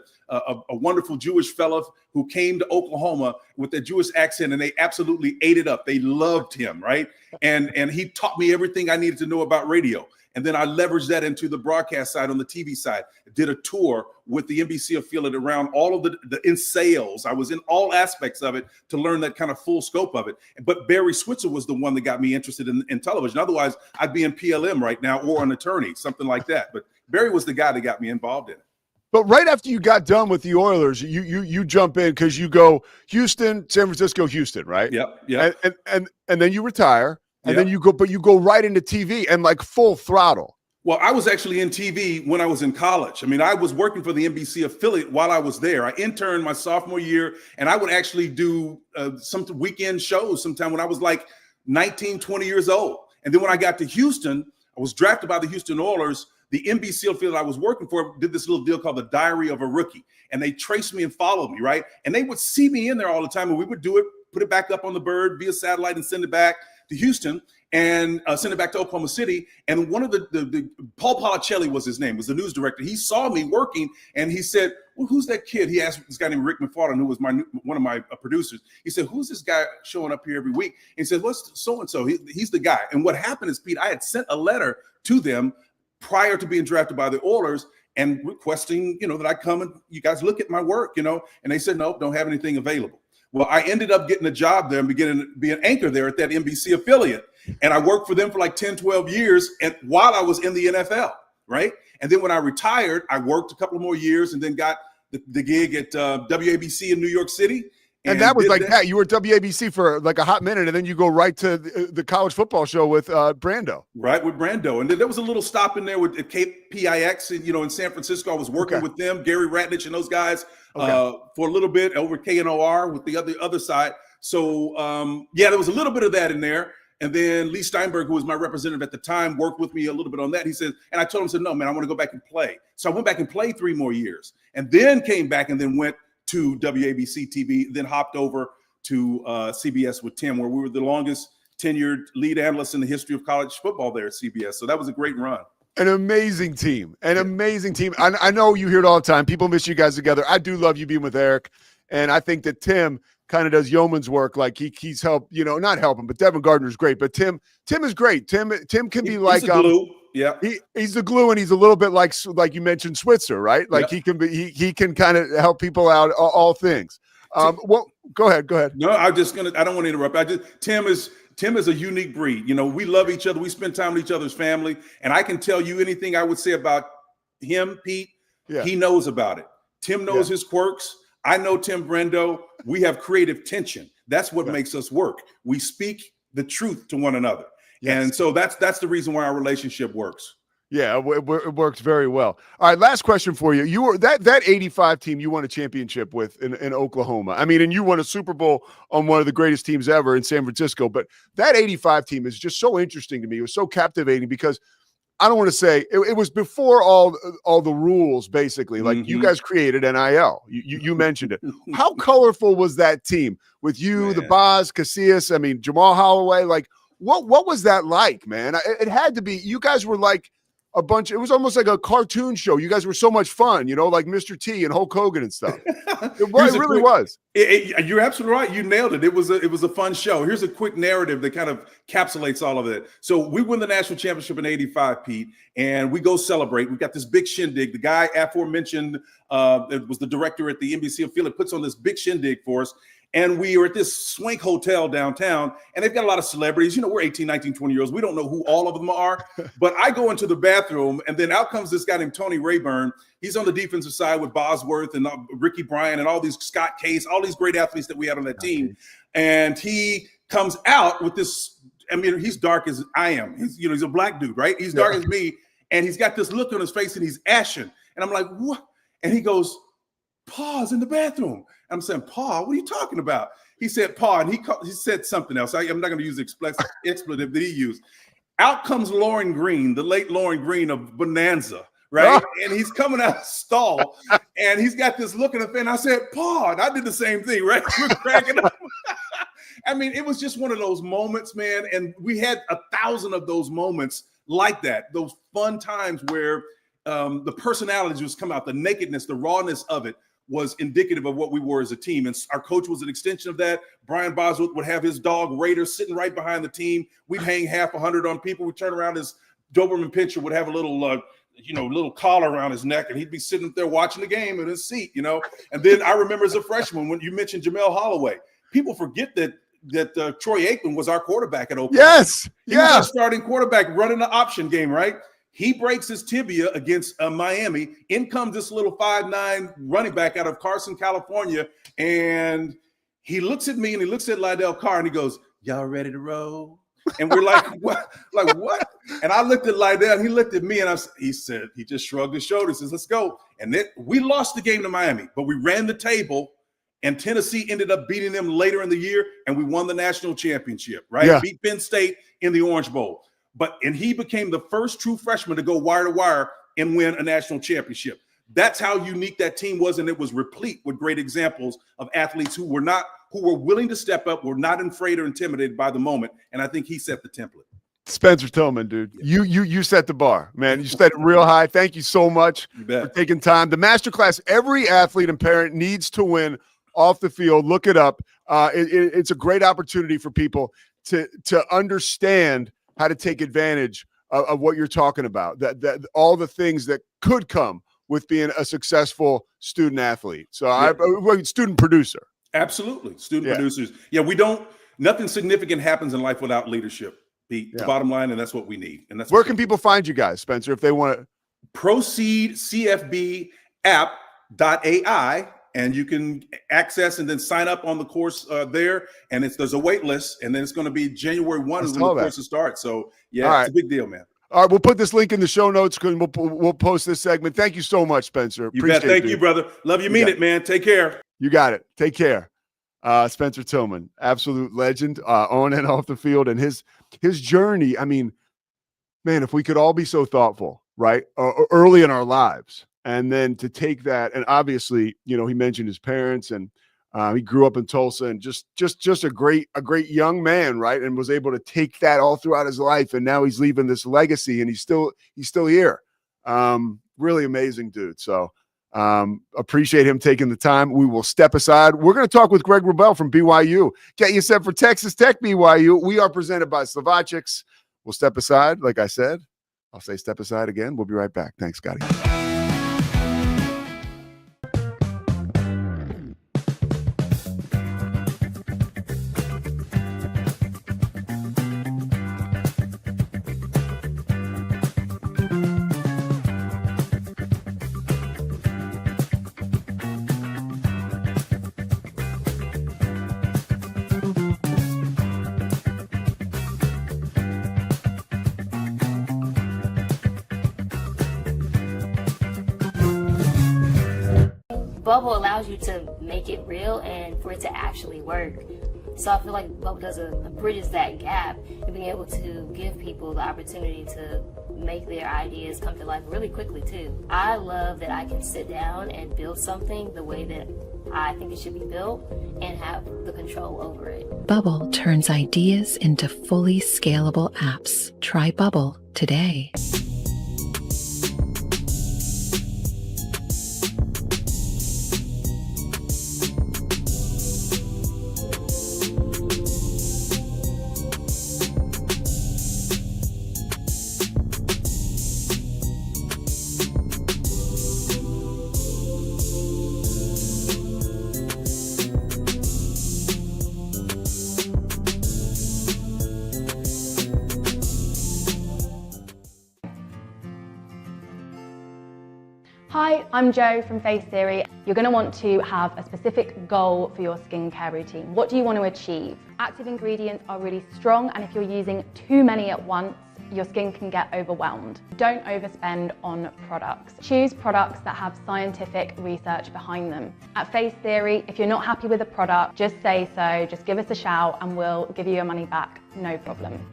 wonderful Jewish fellow who came to Oklahoma with a Jewish accent, and they absolutely ate it up. They loved him, right? And he taught me everything I needed to know about radio. And then I leveraged that into the broadcast side on the TV side. Did a tour with the NBC affiliate around all of the in sales. I was in all aspects of it to learn that kind of full scope of it. But Barry Switzer was the one that got me interested in television. Otherwise, I'd be in PLM right now or an attorney, something like that. But Barry was the guy that got me involved in it. But right after you got done with the Oilers, you jump in because you go Houston, San Francisco, Houston, right? Yep. And then you retire. And then you go right into TV and like full throttle. Well, I was actually in TV when I was in college. I mean, I was working for the NBC affiliate while I was there. I interned my sophomore year, and I would actually do some weekend shows sometime when I was like 19, 20 years old. And then when I got to Houston, I was drafted by the Houston Oilers. The NBC affiliate I was working for did this little deal called the Diary of a Rookie. And they traced me and followed me, right? And they would see me in there all the time, and we would do it, put it back up on the bird via satellite and send it back to Houston and send it back to Oklahoma City. And one of the Paul Policelli was his name, was the news director. He saw me working and he said, well, who's that kid? He asked this guy named Rick McFarland, who was one of my producers. He said, who's this guy showing up here every week? And he said, what's so-and-so? He's the guy. And what happened is, Pete, I had sent a letter to them prior to being drafted by the Oilers and requesting, that I come and you guys look at my work, and they said, no, don't have anything available. Well, I ended up getting a job there and beginning to be an anchor there at that NBC affiliate. And I worked for them for like 10, 12 years and while I was in the NFL, right? And then when I retired, I worked a couple more years and then got the gig at WABC in New York City. And that was like that. You were at WABC for like a hot minute, and then you go right to the college football show with Brando. Right, with Brando. And then there was a little stop in there with KPIX, in San Francisco. I was working with them, Gary Ratnich and those guys for a little bit over KNOR with the other side. So, there was a little bit of that in there. And then Lee Steinberg, who was my representative at the time, worked with me a little bit on that. He said, and I told him, no, man, I want to go back and play. So I went back and played 3 more years and then came back and then went to WABC TV, then hopped over to CBS with Tim, where we were the longest tenured lead analysts in the history of college football there at CBS. So that was a great run. An amazing team. I know you hear it all the time. People miss you guys together. I do love you being with Eric. And I think that Tim kind of does yeoman's work. Like he's helped, not helping, but Devin Gardner's great. But Tim is great. Tim can be like the glue. Yeah, he's the glue, and he's a little bit like you mentioned Switzer, right? Like he can kind of help people out all things. Well, go ahead. No, I don't want to interrupt. Tim is a unique breed. We love each other. We spend time with each other's family, and I can tell you anything I would say about him, Pete. Yeah. He knows about it. Tim knows his quirks. I know Tim Brando. We have creative tension. That's what makes us work. We speak the truth to one another. Yes. And so that's the reason why our relationship works. Yeah, it works very well. All right, last question for you. You were that 85 team you won a championship with in Oklahoma. I mean, and you won a Super Bowl on one of the greatest teams ever in San Francisco. But that 85 team is just so interesting to me. It was so captivating because I don't want to say it was before all the rules, basically. Like you guys created NIL. You mentioned it. How colorful was that team with you, the Boz, Casillas, Jamal Holloway? Like, what was that like, man? It had to be. You guys were like a bunch. It was almost like a cartoon show. You guys were so much fun, like Mr. T and Hulk Hogan and stuff. It really was. You're absolutely right. You nailed it. It was a fun show. Here's a quick narrative that kind of encapsulates all of it. So we win the national championship in '85, Pete, and we go celebrate. We've got this big shindig. The guy aforementioned it was the director at the NBC affiliate, puts on this big shindig for us. And we are at this swank hotel downtown, and they've got a lot of celebrities. We're 18, 19, 20-year-olds. We don't know who all of them are. But I go into the bathroom, and then out comes this guy named Tony Rayburn. He's on the defensive side with Bosworth and Ricky Bryant and all these Scott Case, all these great athletes that we had on that team. And he comes out with this. He's dark as I am. He's a black dude, right? He's dark as me, and he's got this look on his face, and he's ashen. And I'm like, what? And he goes, Pa's in the bathroom. I'm saying, Pa, what are you talking about? He said, Pa, and he said something else. I'm not going to use the expletive that he used. Out comes Lauren Green, the late Lauren Green of Bonanza, right? And he's coming out of the stall, and he's got this look in the face. And I said, Paul, and I did the same thing, right? We're cracking up. I mean, it was just one of those moments, man. And we had 1,000 of those moments like that, those fun times where the personalities just come out, the nakedness, the rawness of it was indicative of what we were as a team. And our coach was an extension of that. Brian Bosworth would have his dog Raider sitting right behind the team. We'd hang half 100 on people. We'd turn around, his Doberman Pinscher would have a little, little collar around his neck, and he'd be sitting there watching the game in his seat, And then I remember as a freshman, when you mentioned Jamel Holloway, people forget that Troy Aikman was our quarterback at Oklahoma. Yes. He was our starting quarterback running the option game, right? He breaks his tibia against Miami. In comes this little 5'9" running back out of Carson, California. And he looks at me and he looks at Lydell Carr and he goes, y'all ready to roll? And we're like, what? Like, what? And I looked at Lydell and he looked at me and he said, he just shrugged his shoulders, says, let's go. And then we lost the game to Miami, but we ran the table. And Tennessee ended up beating them later in the year, and we won the national championship, right? Yeah. Beat Penn State in the Orange Bowl. And he became the first true freshman to go wire to wire and win a national championship. That's how unique that team was, and it was replete with great examples of athletes who were willing to step up, were not afraid or intimidated by the moment. And I think he set the template. Spencer Tillman, dude, you set the bar, man. You set it real high. Thank you so much for taking time. The masterclass every athlete and parent needs to win off the field. Look it up. It's a great opportunity for people to understand how to take advantage of what you're talking about, that all the things that could come with being a successful student athlete. So student producer. Absolutely. Student producers. Yeah, nothing significant happens in life without leadership. The bottom line, and that's what we need. And that's where can people find you guys, Spencer, if they want to? ProceedCFBapp.ai. And you can access and then sign up on the course there. And there's a wait list. And then it's going to be January 1 is when the course will start. So, it's a big deal, man. All right, we'll put this link in the show notes. We'll post this segment. Thank you so much, Spencer. Thank you, brother. Love you. Mean it, man. Take care. You got it. Take care. Spencer Tillman, absolute legend on and off the field. And his journey, I mean, man, if we could all be so thoughtful, right, early in our lives. And then to take that, and obviously, he mentioned his parents, and he grew up in Tulsa, and just a great young man, right? And was able to take that all throughout his life, and now he's leaving this legacy, and he's still here. Really amazing dude. So appreciate him taking the time. We will step aside. We're going to talk with Greg Wrubell from BYU. Get you set for Texas Tech BYU. We are presented by Slovacics. We'll step aside, like I said. I'll say step aside again. We'll be right back. Thanks, Scotty. Bubble allows you to make it real and for it to actually work. So I feel like Bubble bridges that gap and being able to give people the opportunity to make their ideas come to life really quickly too. I love that I can sit down and build something the way that I think it should be built and have the control over it. Bubble turns ideas into fully scalable apps. Try Bubble today. Hi, I'm Jo from Face Theory. You're going to want to have a specific goal for your skincare routine. What do you want to achieve? Active ingredients are really strong, and if you're using too many at once, your skin can get overwhelmed. Don't overspend on products. Choose products that have scientific research behind them. At Face Theory, if you're not happy with a product, just say so, just give us a shout and we'll give you your money back, no problem.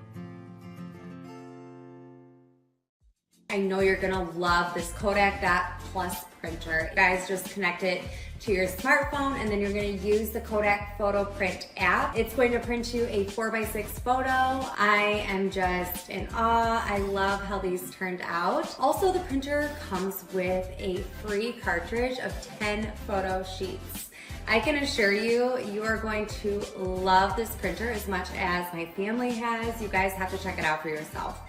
I know you're gonna love this Kodak Dot Plus printer. You guys just connect it to your smartphone and then you're gonna use the Kodak Photo Print app. It's going to print you a 4x6 photo. I am just in awe. I love how these turned out. Also, the printer comes with a free cartridge of 10 photo sheets. I can assure you, you are going to love this printer as much as my family has. You guys have to check it out for yourself.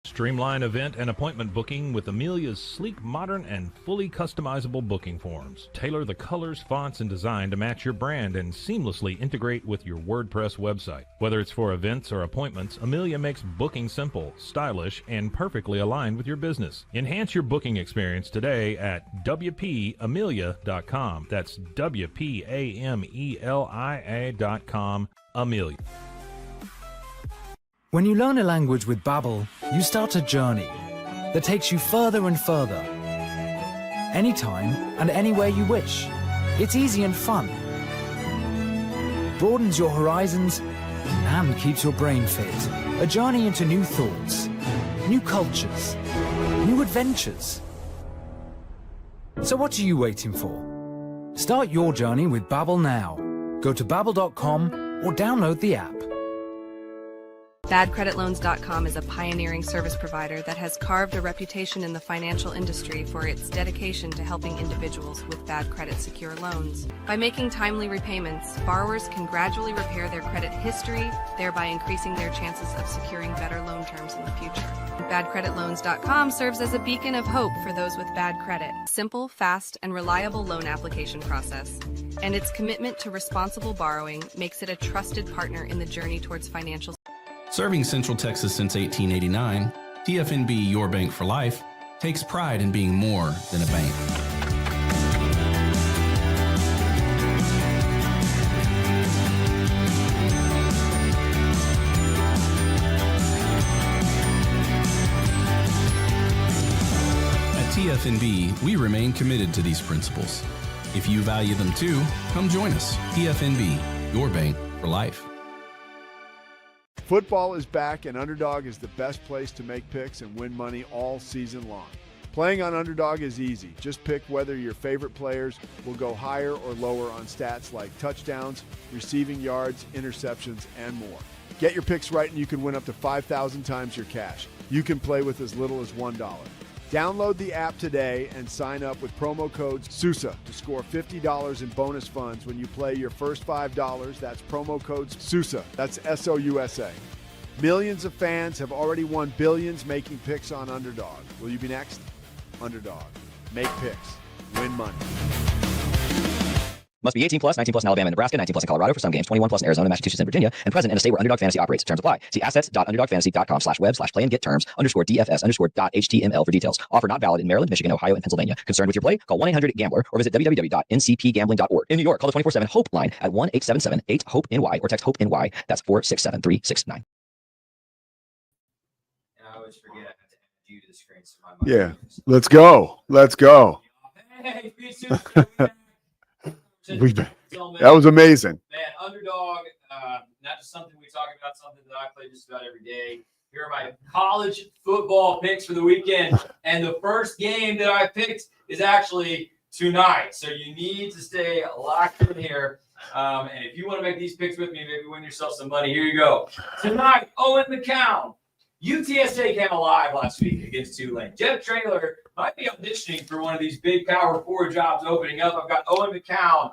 Streamline event and appointment booking with Amelia's sleek, modern, and fully customizable booking forms. Tailor the colors, fonts, and design to match your brand and seamlessly integrate with your WordPress website. Whether it's for events or appointments, Amelia makes booking simple, stylish, and perfectly aligned with your business. Enhance your booking experience today at WPAmelia.com. That's WPAMELIA.com. Amelia. When you learn a language with Babbel, you start a journey that takes you further and further. Anytime and anywhere you wish. It's easy and fun. Broadens your horizons and keeps your brain fit. A journey into new thoughts, new cultures, new adventures. So what are you waiting for? Start your journey with Babbel now. Go to babbel.com or download the app. BadCreditLoans.com is a pioneering service provider that has carved a reputation in the financial industry for its dedication to helping individuals with bad credit secure loans. By making timely repayments, borrowers can gradually repair their credit history, thereby increasing their chances of securing better loan terms in the future. BadCreditLoans.com serves as a beacon of hope for those with bad credit. Simple, fast, and reliable loan application process. And its commitment to responsible borrowing makes it a trusted partner in the journey towards financial. Serving Central Texas since 1889, TFNB Your Bank for Life takes pride in being more than a bank. At TFNB, we remain committed to these principles. If you value them too, come join us. TFNB, Your Bank for Life. Football is back, and Underdog is the best place to make picks and win money all season long. Playing on Underdog is easy. Just pick whether your favorite players will go higher or lower on stats like touchdowns, receiving yards, interceptions, and more. Get your picks right and you can win up to 5,000 times your cash. You can play with as little as $1. Download the app today and sign up with promo code Sousa to score $50 in bonus funds when you play your first $5. That's promo code Sousa. That's SOUSA. Millions of fans have already won billions making picks on Underdog. Will you be next? Underdog. Make picks. Win money. Must be 18 plus, 19 plus in Alabama and Nebraska, 19 plus in Colorado for some games, 21 plus in Arizona, Massachusetts, and Virginia, and present in a state where Underdog Fantasy operates. Terms apply. See assets.underdogfantasy.com/web/play-and-get-terms_DFS_.html for details. Offer not valid in Maryland, Michigan, Ohio, and Pennsylvania. Concerned with your play? Call 1-800-GAMBLER or visit www.ncpgambling.org. In New York, call the 24/7 HOPE line at 1-877-8-HOPE-NY or text HOPE-NY. That's 467-369. I always forget I have to add you to the screen. So Yeah. Let's go. Let's go. Hey, That was amazing. Man, Underdog, not just something we talk about, something that I play just about every day. Here are my college football picks for the weekend. And the first game that I picked is actually tonight. So you need to stay locked in here. And if you want to make these picks with me, maybe win yourself some money, here you go. Tonight, Owen McCown. UTSA came alive last week against Tulane. Jeff Traylor might be auditioning for one of these big Power 4 jobs opening up. I've got Owen McCown,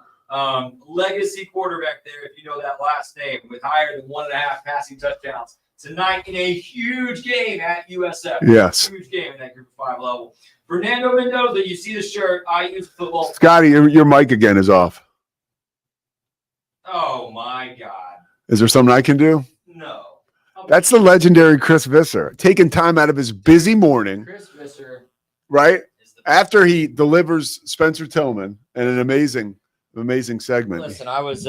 legacy quarterback there, if you know that last name, with higher than 1.5 passing touchdowns tonight in a huge game at USF. Yes. Huge game in that Group of 5 level. Fernando Mendoza, you see the shirt. I use football. Scotty, your mic again is off. Oh, my God. Is there something I can do? No. That's the legendary Chris Visser, taking time out of his busy morning. Chris Visser. Right? After he delivers Spencer Tillman and an amazing segment. Listen, I was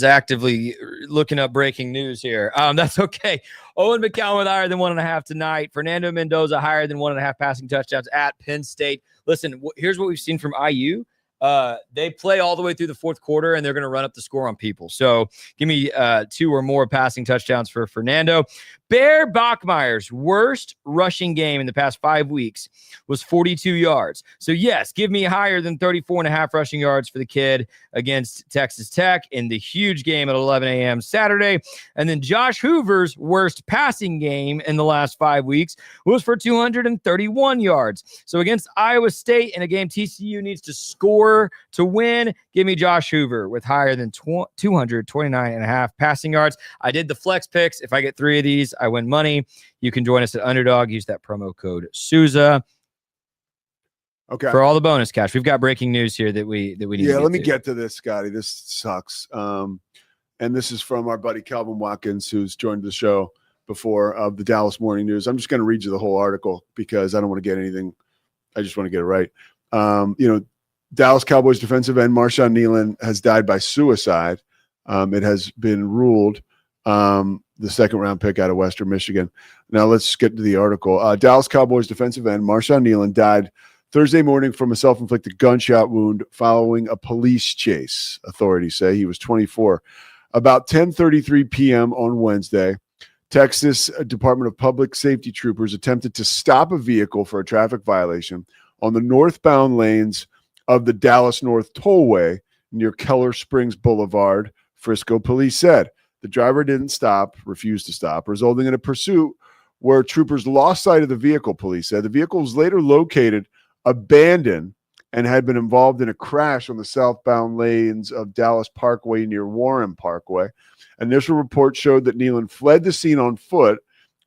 actively looking up breaking news here. That's okay. Owen McCown with higher than 1.5 tonight. Fernando Mendoza higher than 1.5 passing touchdowns at Penn State. Listen, here's what we've seen from IU. They play all the way through the fourth quarter, and they're going to run up the score on people. So give me 2 or more passing touchdowns for Fernando. Bear Bachmeier's worst rushing game in the past 5 weeks was 42 yards. So, yes, give me higher than 34.5 rushing yards for the kid against Texas Tech in the huge game at 11 a.m. Saturday. And then Josh Hoover's worst passing game in the last 5 weeks was for 231 yards. So, against Iowa State in a game TCU needs to score to win, give me Josh Hoover with higher than 229.5 passing yards. I did the flex picks. If I get 3 of these, I win money. You can join us at Underdog. Use that promo code Sousa. Okay. For all the bonus cash. We've got breaking news here that we need to let me get to this, Scotty. This sucks. And this is from our buddy Calvin Watkins, who's joined the show before, of the Dallas Morning News. I'm just going to read you the whole article because I don't want to get anything. I just want to get it right. Dallas Cowboys defensive end Marshawn Nealon has died by suicide. It has been ruled the second-round pick out of Western Michigan. Now let's get to the article. Dallas Cowboys defensive end Marshawn Nealon died Thursday morning from a self-inflicted gunshot wound following a police chase, authorities say. He was 24. About 10:33 p.m. on Wednesday, Texas Department of Public Safety troopers attempted to stop a vehicle for a traffic violation on the northbound lanes of the Dallas North Tollway near Keller Springs Boulevard, Frisco police said. The driver didn't stop, refused to stop, resulting in a pursuit where troopers lost sight of the vehicle, police said. The vehicle was later located abandoned and had been involved in a crash on the southbound lanes of Dallas Parkway near Warren Parkway. Initial reports showed that Nealon fled the scene on foot.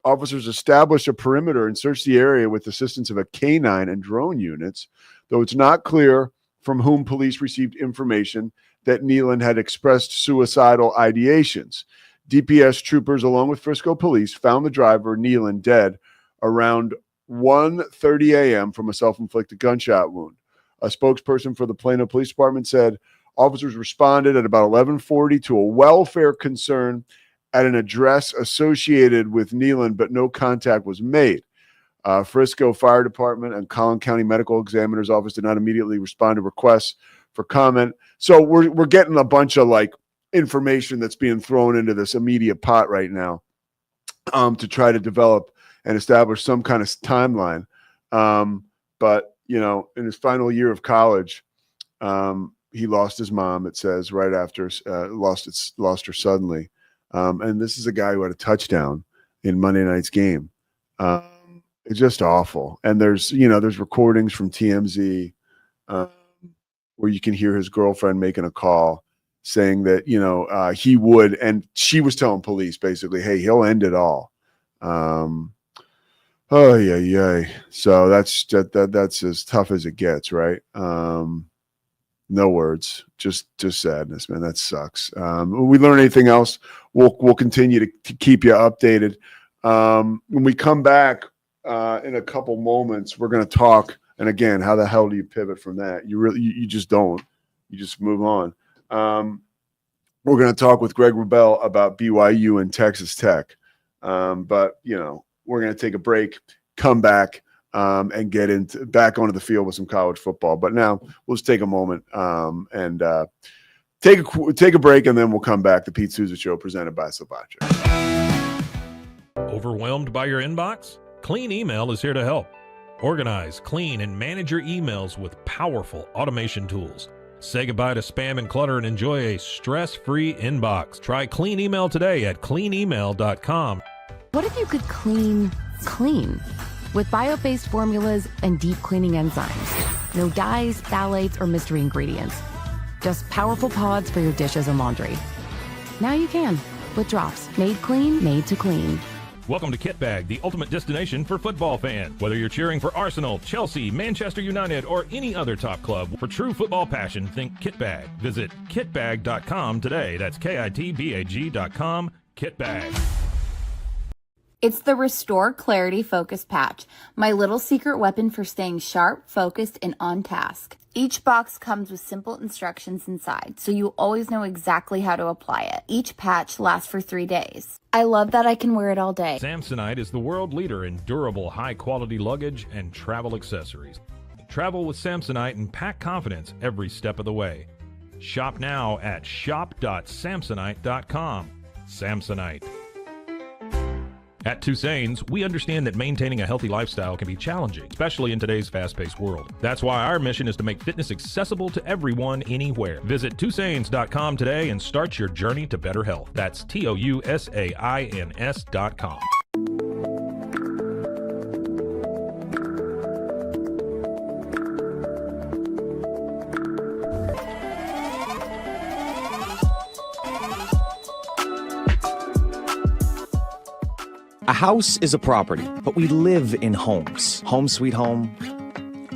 Officers established a perimeter and searched the area with assistance of a canine and drone units, though it's not clear from whom police received information that Nealon had expressed suicidal ideations. DPS troopers, along with Frisco police, found the driver, Nealon, dead around 1:30 a.m. from a self-inflicted gunshot wound. A spokesperson for the Plano Police Department said officers responded at about 11:40 to a welfare concern at an address associated with Nealon, but no contact was made. Frisco Fire Department and Collin County Medical Examiner's Office did not immediately respond to requests for comment. So we're getting a bunch of information that's being thrown into this immediate pot right now to try to develop and establish some kind of timeline. But in his final year of college, he lost his mom, it says, right after lost her suddenly. And this is a guy who had a touchdown in Monday night's game. It's just awful. And there's recordings from TMZ where you can hear his girlfriend making a call saying that, he would, and she was telling police basically, hey, he'll end it all. Oh, yeah. So that's as tough as it gets, right? No words, just sadness, man. That sucks. When we learn anything else, we'll continue to keep you updated. When we come back in a couple moments, we're going to talk. And again, how the hell do you pivot from that? You just don't. You just move on. We're going to talk with Greg Wrubell about BYU and Texas Tech. But we're going to take a break, come back, and get back onto the field with some college football. But now we'll just take a moment and take a break, and then we'll come back. The Pete Sousa Show, presented by Savacha. Overwhelmed by your inbox? Clean Email is here to help. Organize, clean, and manage your emails with powerful automation tools. Say goodbye to spam and clutter and enjoy a stress-free inbox. Try Clean Email today at cleanemail.com. What if you could clean clean? With bio-based formulas and deep cleaning enzymes. No dyes, phthalates, or mystery ingredients. Just powerful pods for your dishes and laundry. Now you can, with drops made clean, made to clean. Welcome to Kit Bag, the ultimate destination for football fans. Whether you're cheering for Arsenal, Chelsea, Manchester United, or any other top club, for true football passion, think Kit Bag. Visit kitbag.com today. That's kitbag.com. Kit Bag. It's the Restore Clarity Focus Patch, my little secret weapon for staying sharp, focused, and on task. Each box comes with simple instructions inside, so you always know exactly how to apply it. Each patch lasts for 3 days. I love that I can wear it all day. Samsonite is the world leader in durable, high-quality luggage and travel accessories. travel with Samsonite and pack confidence every step of the way. Shop now at shop.samsonite.com. Samsonite. At Tusane's, we understand that maintaining a healthy lifestyle can be challenging, especially in today's fast-paced world. That's why our mission is to make fitness accessible to everyone anywhere. Visit Tusanes.com today and start your journey to better health. That's TOUSAINS.com. A house is a property, but we live in homes. Home sweet home.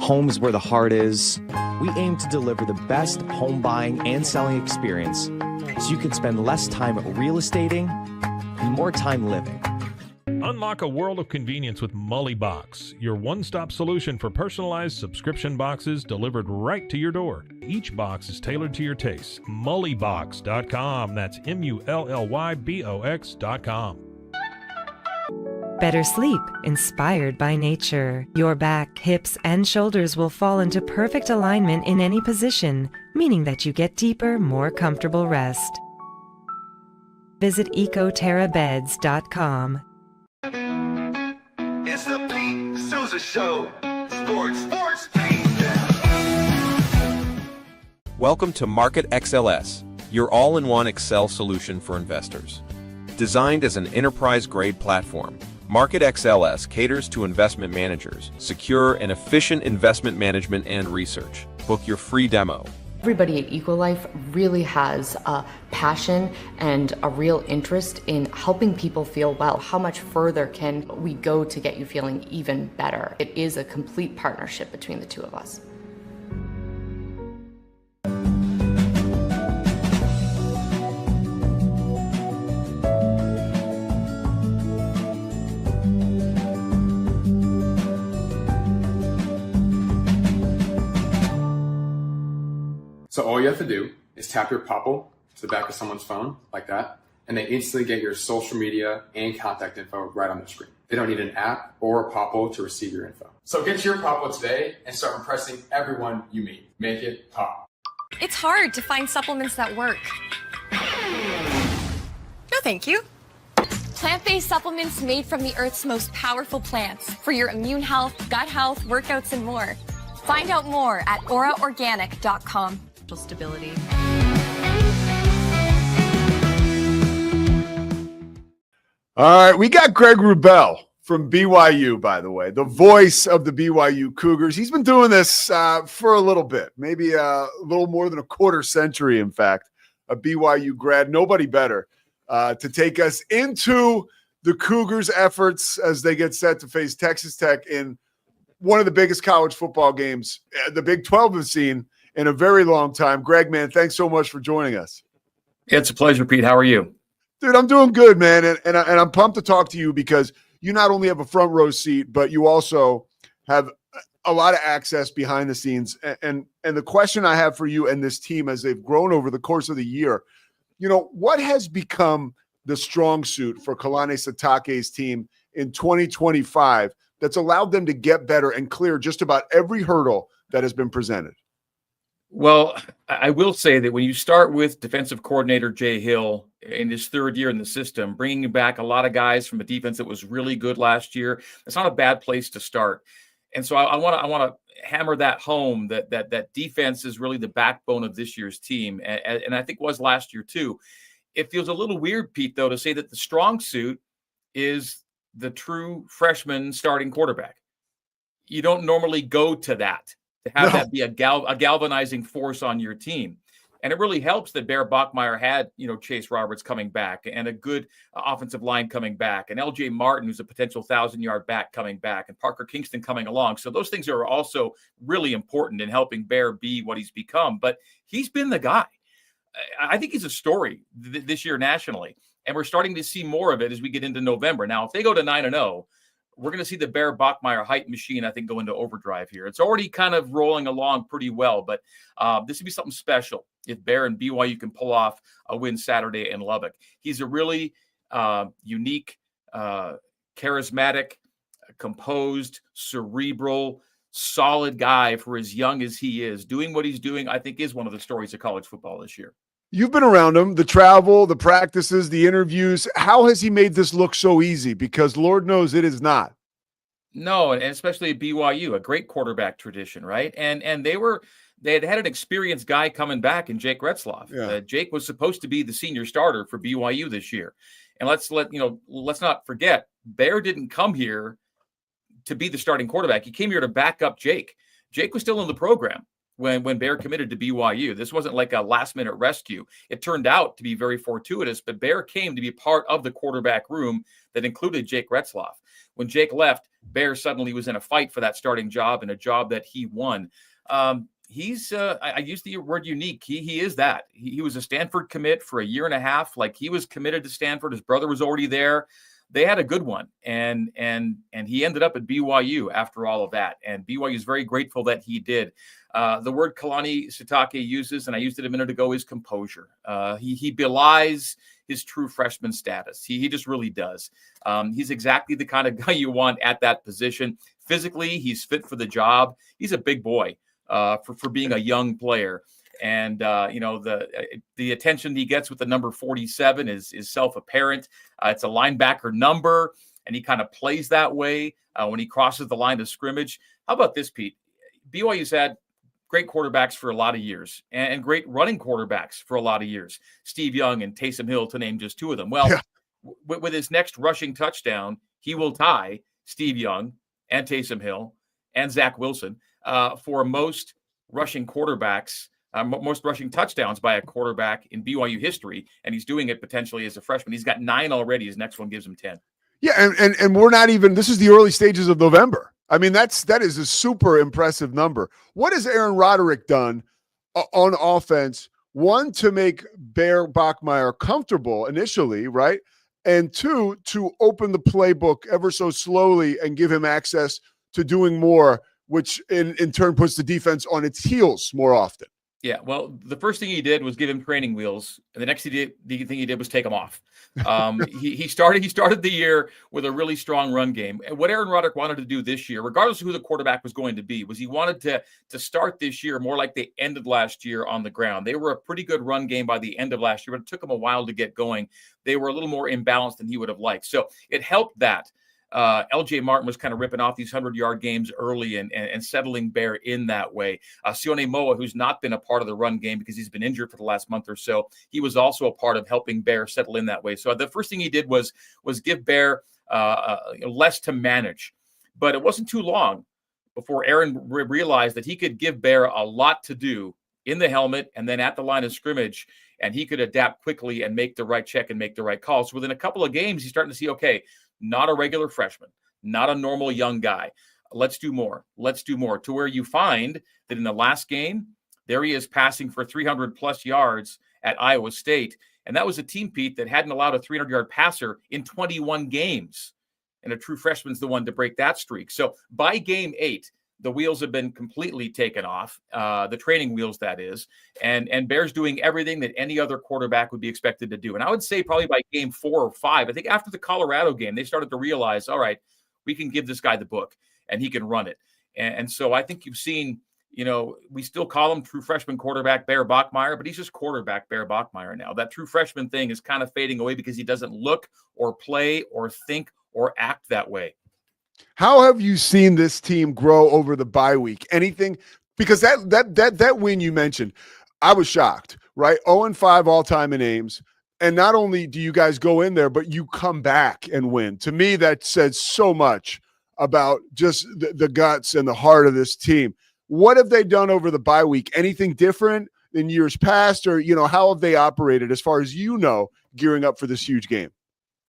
Homes where the heart is. We aim to deliver the best home buying and selling experience so you can spend less time real estating and more time living. Unlock a world of convenience with Mullybox, your one-stop solution for personalized subscription boxes delivered right to your door. Each box is tailored to your taste. Mullybox.com. That's MULLYBOX.com. Better sleep, inspired by nature. Your back, hips, and shoulders will fall into perfect alignment in any position, meaning that you get deeper, more comfortable rest. Visit ecoterrabeds.com. It's the Pete Sousa Show. Sports. Welcome to Market XLS, your all-in-one Excel solution for investors. Designed as an enterprise-grade platform, Market XLS caters to investment managers, secure and efficient investment management and research. Book your free demo. Everybody at Ecolife really has a passion and a real interest in helping people feel well. How much further can we go to get you feeling even better? It is a complete partnership between the two of us. So all you have to do is tap your Popple to the back of someone's phone, like that, and they instantly get your social media and contact info right on their screen. They don't need an app or a Popple to receive your info. So get your Popple today and start impressing everyone you meet. Make it pop. It's hard to find supplements that work. No, thank you. Plant-based supplements made from the Earth's most powerful plants for your immune health, gut health, workouts, and more. Find out more at auraorganic.com. Stability. All right, we got Greg Wrubell from BYU, by the way, the voice of the BYU Cougars. He's been doing this for a little bit, maybe a little more than a quarter century, in fact, a BYU grad. Nobody better to take us into the Cougars' efforts as they get set to face Texas Tech in one of the biggest college football games the Big 12 has seen in a very long time. Greg, man, thanks so much for joining us. It's a pleasure, Pete. How are you? Dude, I'm doing good, man. And I'm pumped to talk to you because you not only have a front row seat, but you also have a lot of access behind the scenes. And the question I have for you and this team as they've grown over the course of the year, you know, what has become the strong suit for Kalani Sitake's team in 2025 that's allowed them to get better and clear just about every hurdle that has been presented? Well, I will say that when you start with defensive coordinator Jay Hill in his third year in the system, bringing back a lot of guys from a defense that was really good last year, it's not a bad place to start. And so I want to hammer that home that defense is really the backbone of this year's team, and I think was last year too. It feels a little weird, Pete, though, to say that the strong suit is the true freshman starting quarterback. You don't normally go to that. To have that be a galvanizing force on your team. And it really helps that Bear Bachmeier had, Chase Roberts coming back and a good offensive line coming back and LJ Martin, who's a potential 1,000-yard back coming back and Parker Kingston coming along. So those things are also really important in helping Bear be what he's become. But he's been the guy. I think he's a story this year nationally. And we're starting to see more of it as we get into November. Now, if they go to 9-0, we're going to see the Bear Bachmeier hype machine, I think, go into overdrive here. It's already kind of rolling along pretty well, but this would be something special if Bear and BYU can pull off a win Saturday in Lubbock. He's a really unique, charismatic, composed, cerebral, solid guy for as young as he is. Doing what he's doing, I think, is one of the stories of college football this year. You've been around him, the travel, the practices, the interviews. How has he made this look so easy? Because Lord knows it is not. No, and especially at BYU, a great quarterback tradition, right? And they had an experienced guy coming back in Jake Retzloff. Yeah. Jake was supposed to be the senior starter for BYU this year. And let's not forget, Bear didn't come here to be the starting quarterback. He came here to back up Jake. Jake was still in the program when Bear committed to BYU. This wasn't like a last-minute rescue. It turned out to be very fortuitous, but Bear came to be part of the quarterback room that included Jake Retzloff. When Jake left, Bear suddenly was in a fight for that starting job, and a job that he won. He's I use the word unique. He is that. He was a Stanford commit for a year and a half. Like, he was committed to Stanford. His brother was already there. They had a good one, and he ended up at BYU after all of that. And BYU is very grateful that he did. The word Kalani Sitake uses, and I used it a minute ago, is composure. He belies his true freshman status. He just really does. He's exactly the kind of guy you want at that position. Physically, he's fit for the job. He's a big boy for being a young player. And the attention he gets with the number 47 is self-apparent. It's a linebacker number, and he kind of plays that way when he crosses the line of scrimmage. How about this, Pete? BYU's had great quarterbacks for a lot of years and great running quarterbacks for a lot of years. Steve Young and Taysom Hill, to name just two of them. Well, with his next rushing touchdown, he will tie Steve Young and Taysom Hill and Zach Wilson for most rushing quarterbacks, most rushing touchdowns by a quarterback in BYU history, and he's doing it potentially as a freshman. He's got 9 already. His next one gives him 10. Yeah, and we're not even – this is the early stages of November. I mean, that is a super impressive number. What has Aaron Roderick done on offense? One, to make Bear Bachmeier comfortable initially, right? And two, to open the playbook ever so slowly and give him access to doing more, which in turn puts the defense on its heels more often. Yeah, well, the first thing he did was give him training wheels, and the next thing he did was take them off. He started the year with a really strong run game. And what Aaron Roderick wanted to do this year, regardless of who the quarterback was going to be, was he wanted to start this year more like they ended last year on the ground. They were a pretty good run game by the end of last year, but it took them a while to get going. They were a little more imbalanced than he would have liked. So it helped that LJ Martin was kind of ripping off these 100-yard games early and settling Bear in that way. Sione Moa, who's not been a part of the run game because he's been injured for the last month or so, he was also a part of helping Bear settle in that way. So the first thing he did was give Bear less to manage. But it wasn't too long before Aaron realized that he could give Bear a lot to do in the helmet and then at the line of scrimmage, and he could adapt quickly and make the right check and make the right call. So within a couple of games, he's starting to see, okay, not a regular freshman, not a normal young guy. Let's do more. Let's do more, to where you find that in the last game, there he is passing for 300-plus yards at Iowa State. And that was a team, Pete, that hadn't allowed a 300-yard passer in 21 games. And a true freshman's the one to break that streak. So by game 8, the wheels have been completely taken off, the training wheels, that is, and Bear's doing everything that any other quarterback would be expected to do. And I would say probably by game 4 or 5, I think after the Colorado game, they started to realize, all right, we can give this guy the book and he can run it. And so I think you've seen, we still call him true freshman quarterback Bear Bachmeier, but he's just quarterback Bear Bachmeier now. That true freshman thing is kind of fading away because he doesn't look or play or think or act that way. How have you seen this team grow over the bye week? Anything? Because that win you mentioned, I was shocked, right? 0-5 all-time in Ames. And not only do you guys go in there, but you come back and win. To me, that says so much about just the guts and the heart of this team. What have they done over the bye week? Anything different than years past? Or, how have they operated as far as gearing up for this huge game?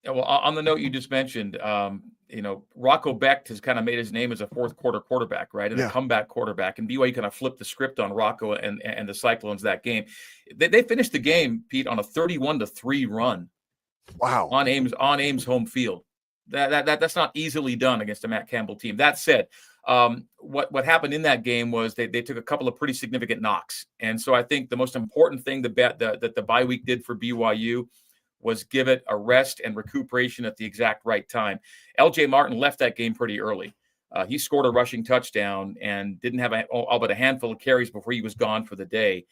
Yeah, well, on the note you just mentioned, Rocco Becht has kind of made his name as a fourth quarter quarterback, right? And a comeback quarterback. And BYU kind of flipped the script on Rocco and the Cyclones that game. They finished the game, Pete, on a 31-3 run. Wow. On Ames home field. That's not easily done against a Matt Campbell team. That said, what happened in that game was they took a couple of pretty significant knocks. And so I think the most important thing that the bye week did for BYU was give it a rest and recuperation at the exact right time. LJ Martin left that game pretty early. He scored a rushing touchdown and didn't have all but a handful of carries before he was gone for the day.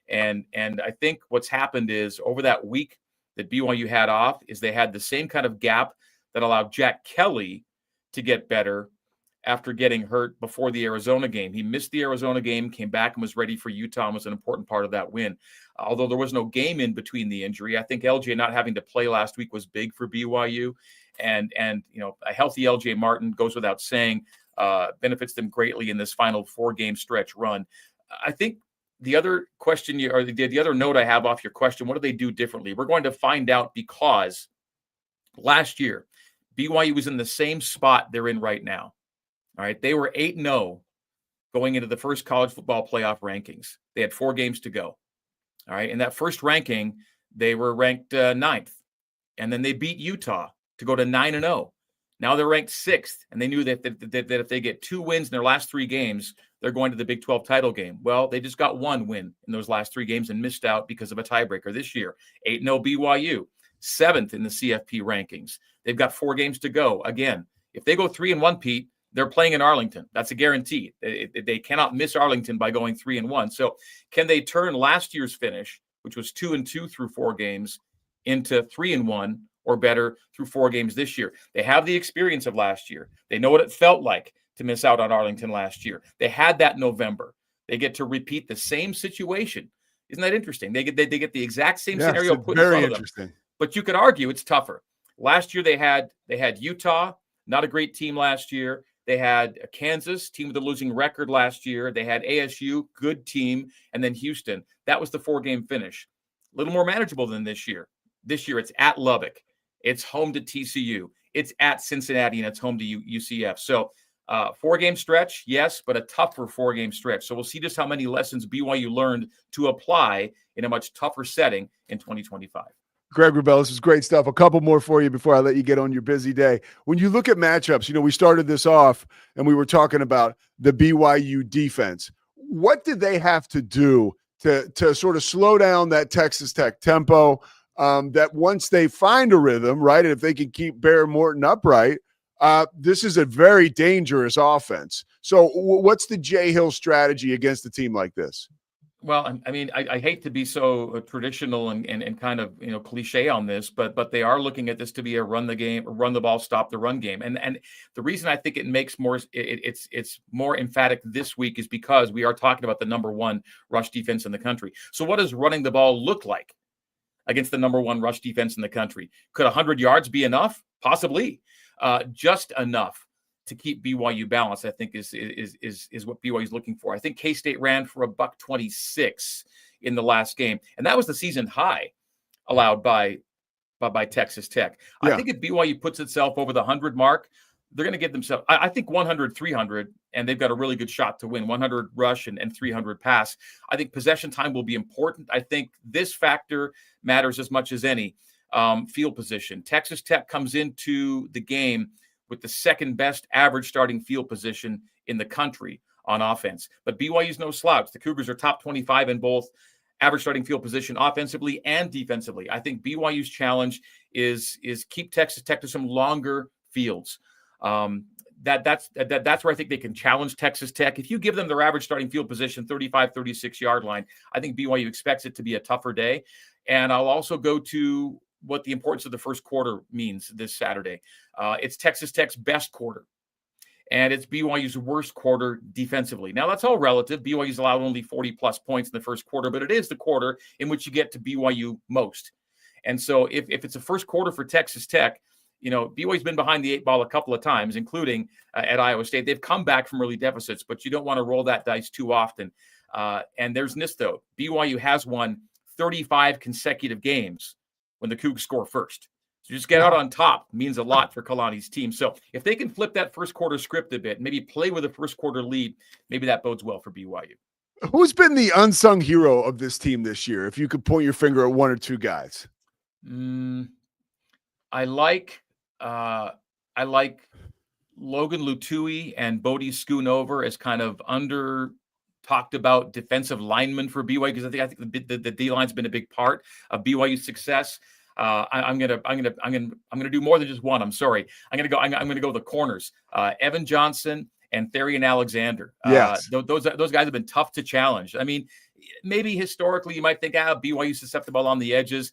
And I think what's happened is over that week that BYU had off is they had the same kind of gap that allowed Jack Kelly to get better after getting hurt before the Arizona game. He missed the Arizona game, came back and was ready for Utah and was an important part of that win. Although there was no game in between the injury, I think LJ not having to play last week was big for BYU. And a healthy LJ Martin, goes without saying, benefits them greatly in this final 4-game stretch run. I think the other question the other note I have off your question, what do they do differently? We're going to find out, because last year BYU was in the same spot they're in right now. All right. They were 8-0 going into the first college football playoff rankings. They had 4 games to go. All right. In that first ranking, they were ranked 9th, and then they beat Utah to go to 9-0. Now they're ranked 6th, and they knew that if they get 2 wins in their last 3 games, they're going to the Big 12 title game. Well, they just got 1 win in those last 3 games and missed out because of a tiebreaker this year. 8-0 BYU, 7th in the CFP rankings. They've got 4 games to go. Again, if they go 3-1, Pete, they're playing in Arlington. That's a guarantee. They cannot miss Arlington by going 3-1. So can they turn last year's finish, which was 2-2 through 4 games, into 3-1 or better through 4 games this year? They have the experience of last year. They know what it felt like to miss out on Arlington last year. They had that November. They get to repeat the same situation. Isn't that interesting? They get the exact same scenario put in front of them. But you could argue it's tougher. Last year they had Utah, not a great team last year. They had Kansas, team with a losing record last year. They had ASU, good team, and then Houston. That was the 4-game finish. A little more manageable than this year. This year it's at Lubbock. It's home to TCU. It's at Cincinnati, and it's home to UCF. So 4-game stretch, yes, but a tougher 4-game stretch. So we'll see just how many lessons BYU learned to apply in a much tougher setting in 2025. Greg Wrubell, this is great stuff. A couple more for you before I let you get on your busy day. When you look at matchups, we started this off and we were talking about the BYU defense. What did they have to do to sort of slow down that Texas Tech tempo, that once they find a rhythm, right, and if they can keep Bear Morton upright, this is a very dangerous offense. So what's the Jay Hill strategy against a team like this? Well, I mean, I hate to be so traditional and kind of cliche on this, but they are looking at this to be a run the ball, stop the run game. And the reason I think it makes more it's more emphatic this week is because we are talking about the number 1 rush defense in the country. So what does running the ball look like against the number 1 rush defense in the country? Could 100 yards be enough? Possibly, just enough to keep BYU balanced, I think is what BYU is looking for. I think K-State ran for $126 in the last game, and that was the season high allowed by Texas Tech. Yeah. I think if BYU puts itself over the 100 mark, they're going to get themselves, I think 100, 300, and they've got a really good shot to win. 100 rush and 300 pass. I think possession time will be important. I think this factor matters as much as any. Field position. Texas Tech comes into the game with the second best average starting field position in the country on offense. But BYU's no slouch. The Cougars are top 25 in both average starting field position offensively and defensively. I think BYU's challenge is keep Texas Tech to some longer fields. That's where I think they can challenge Texas Tech. If you give them their average starting field position, 35, 36-yard line, I think BYU expects it to be a tougher day. And I'll also go to what the importance of the first quarter means this Saturday. It's Texas Tech's best quarter, and it's BYU's worst quarter defensively. Now, that's all relative. BYU's allowed only 40-plus points in the first quarter, but it is the quarter in which you get to BYU most. And so if it's a first quarter for Texas Tech, BYU's been behind the 8 ball a couple of times, including at Iowa State. They've come back from early deficits, but you don't want to roll that dice too often. And there's this, though. BYU has won 35 consecutive games when the Cougs score first. So just get out on top means a lot for Kalani's team. So if they can flip that first quarter script a bit, maybe play with a first quarter lead, maybe that bodes well for BYU. Who's been the unsung hero of this team this year? If you could point your finger at 1 or 2 guys. I like Logan Lutui and Bodie Schoonover as kind of under talked about defensive linemen for BYU, because I think the D line's been a big part of BYU's success. I'm gonna do more than just one. I'm sorry. I'm gonna go with the corners. Evan Johnson and Therian Alexander. Yes. Those guys have been tough to challenge. I mean, maybe historically you might think, BYU susceptible on the edges.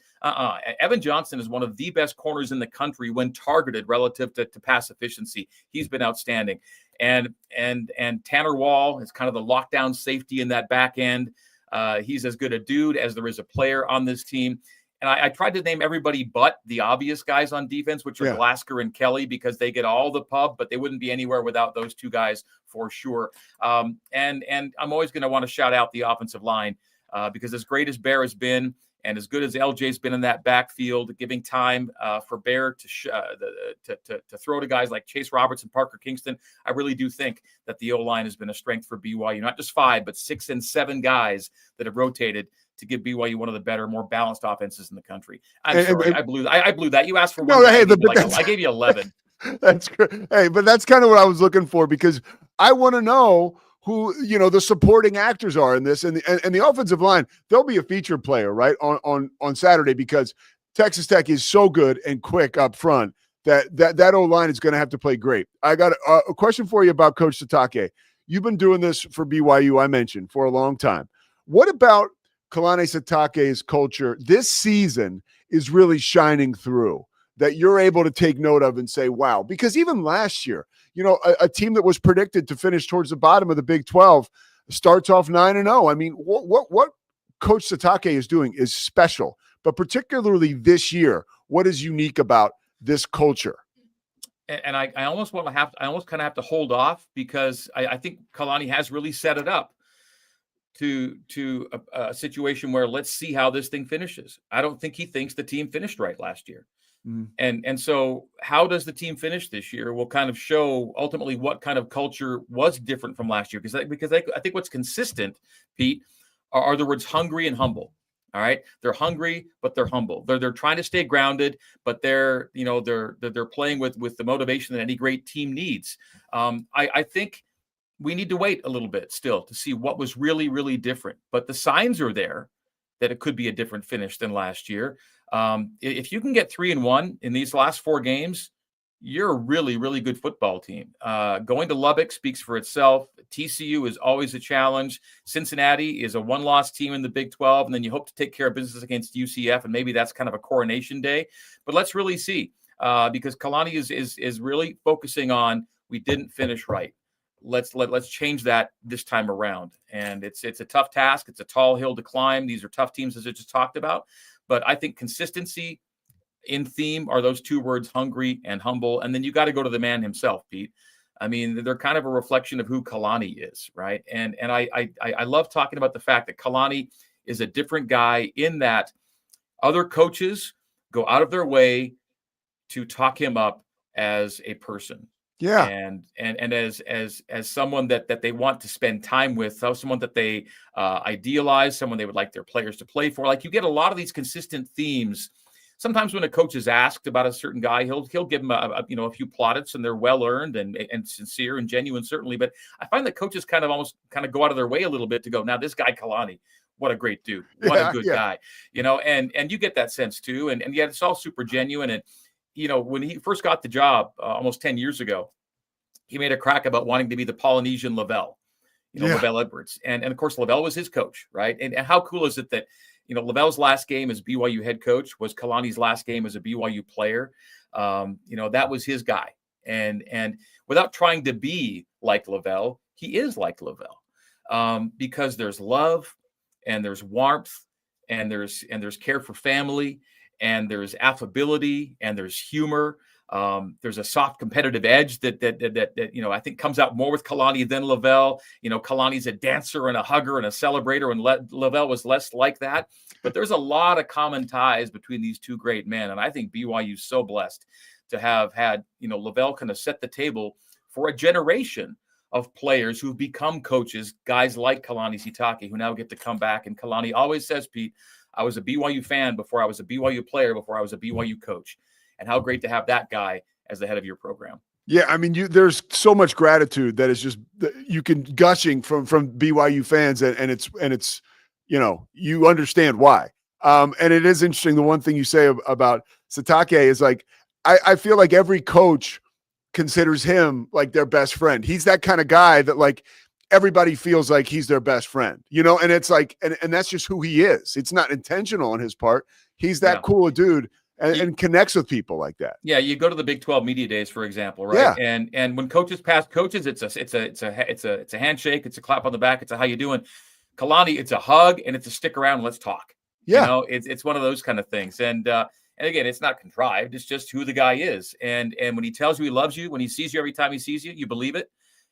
Evan Johnson is one of the best corners in the country when targeted relative to pass efficiency. He's been outstanding. And Tanner Wall is kind of the lockdown safety in that back end. He's as good a dude as there is a player on this team. And I tried to name everybody but the obvious guys on defense, which are Glasgow and Kelly, because they get all the pub, but they wouldn't be anywhere without those two guys for sure. And I'm always going to want to shout out the offensive line because as great as Bear has been and as good as LJ's been in that backfield, giving time for Bear to throw to guys like Chase Roberts and Parker Kingston, I really do think that the O-line has been a strength for BYU. Not just 5, but 6 and 7 guys that have rotated to give BYU one of the better, more balanced offenses in the country. I blew that. You asked for one. I gave you 11. That's great. Hey, but that's kind of what I was looking for because I want to know who, the supporting actors are in this and the offensive line. There'll be a featured player, right, on Saturday because Texas Tech is so good and quick up front that O-line is going to have to play great. I got a question for you about Coach Sitake. You've been doing this for BYU, I mentioned, for a long time. What about Kalani Sitake's culture this season is really shining through that you're able to take note of and say, wow, because even last year, a team that was predicted to finish towards the bottom of the Big 12 starts off 9-0. I mean, what Coach Sitake is doing is special, but particularly this year, what is unique about this culture? And I almost kind of have to hold off because I think Kalani has really set it up to a situation where let's see how this thing finishes. I don't think he thinks the team finished right last year. And so how does the team finish this year will kind of show ultimately what kind of culture was different from last year. Because I think what's consistent, Pete, are the words hungry and humble. All right. They're hungry, but they're humble. They're trying to stay grounded, but they're playing with the motivation that any great team needs. I think we need to wait a little bit still to see what was really, really different. But the signs are there that it could be a different finish than last year. If you can get 3-1 in these last 4 games, you're a really, really good football team. Going to Lubbock speaks for itself. TCU is always a challenge. Cincinnati is a 1-loss team in the Big 12, and then you hope to take care of business against UCF, and maybe that's kind of a coronation day. But let's really see, because Kalani is really focusing on we didn't finish right. Let's change that this time around. And it's a tough task. It's a tall hill to climb. These are tough teams, as I just talked about. But I think consistency in theme are those 2 words, hungry and humble. And then you got to go to the man himself, Pete. I mean, they're kind of a reflection of who Kalani is, right? And I love talking about the fact that Kalani is a different guy in that other coaches go out of their way to talk him up as a person. Yeah. And as someone that they want to spend time with, someone that they idealize, someone they would like their players to play for. Like you get a lot of these consistent themes. Sometimes when a coach is asked about a certain guy, he'll give him a few plaudits, and they're well earned and sincere and genuine, certainly. But I find that coaches kind of go out of their way a little bit to go, now this guy Kalani, what a great dude, what a good guy, and you get that sense too, and yet it's all super genuine. And when he first got the job almost 10 years ago, he made a crack about wanting to be the Polynesian Wrubell, Wrubell Edwards. And of course, Wrubell was his coach, right? And how cool is it that, Wrubell's last game as BYU head coach was Kalani's last game as a BYU player. That was his guy. And without trying to be like Wrubell, he is like Wrubell because there's love and there's warmth and there's care for family and there's affability and there's humor. There's a soft competitive edge that I think comes out more with Kalani than Wrubell. Kalani's a dancer and a hugger and a celebrator, and Wrubell was less like that. But there's a lot of common ties between these 2 great men, and I think BYU's so blessed to have had Wrubell kind of set the table for a generation of players who've become coaches, guys like Kalani Sitake, who now get to come back. And Kalani always says, Pete, I was a BYU fan before I was a BYU player, before I was a BYU coach. And how great to have that guy as the head of your program. Yeah, I mean, there's so much gratitude that is just you can gushing from BYU fans, and it's you understand why. And it is interesting. The one thing you say about Satake is like, I feel like every coach considers him like their best friend. He's that kind of guy that like everybody feels like he's their best friend, you know? And it's like, and that's just who he is. It's not intentional on his part. He's that cool a dude and connects with people like that. Yeah, you go to the Big 12 media days, for example, right? Yeah. And when coaches pass coaches, it's a handshake, it's a clap on the back, it's a how you doing. Kalani, it's a hug and it's a stick around, let's talk. Yeah. You know, it's one of those kind of things. And again, it's not contrived, it's just who the guy is. And when he tells you he loves you, when he sees you every time he sees you, you believe it,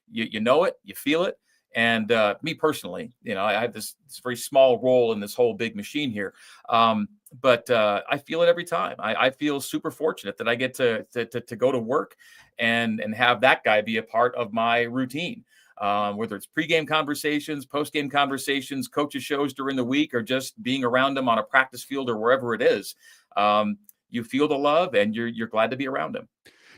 you know it, you feel it. And me personally, you know, I have this very small role in this whole big machine here. But I feel it every time. I feel super fortunate that I get to go to work and have that guy be a part of my routine. Whether it's pregame conversations, postgame conversations, coaches shows during the week, or just being around him on a practice field or wherever it is, you feel the love and you're glad to be around him.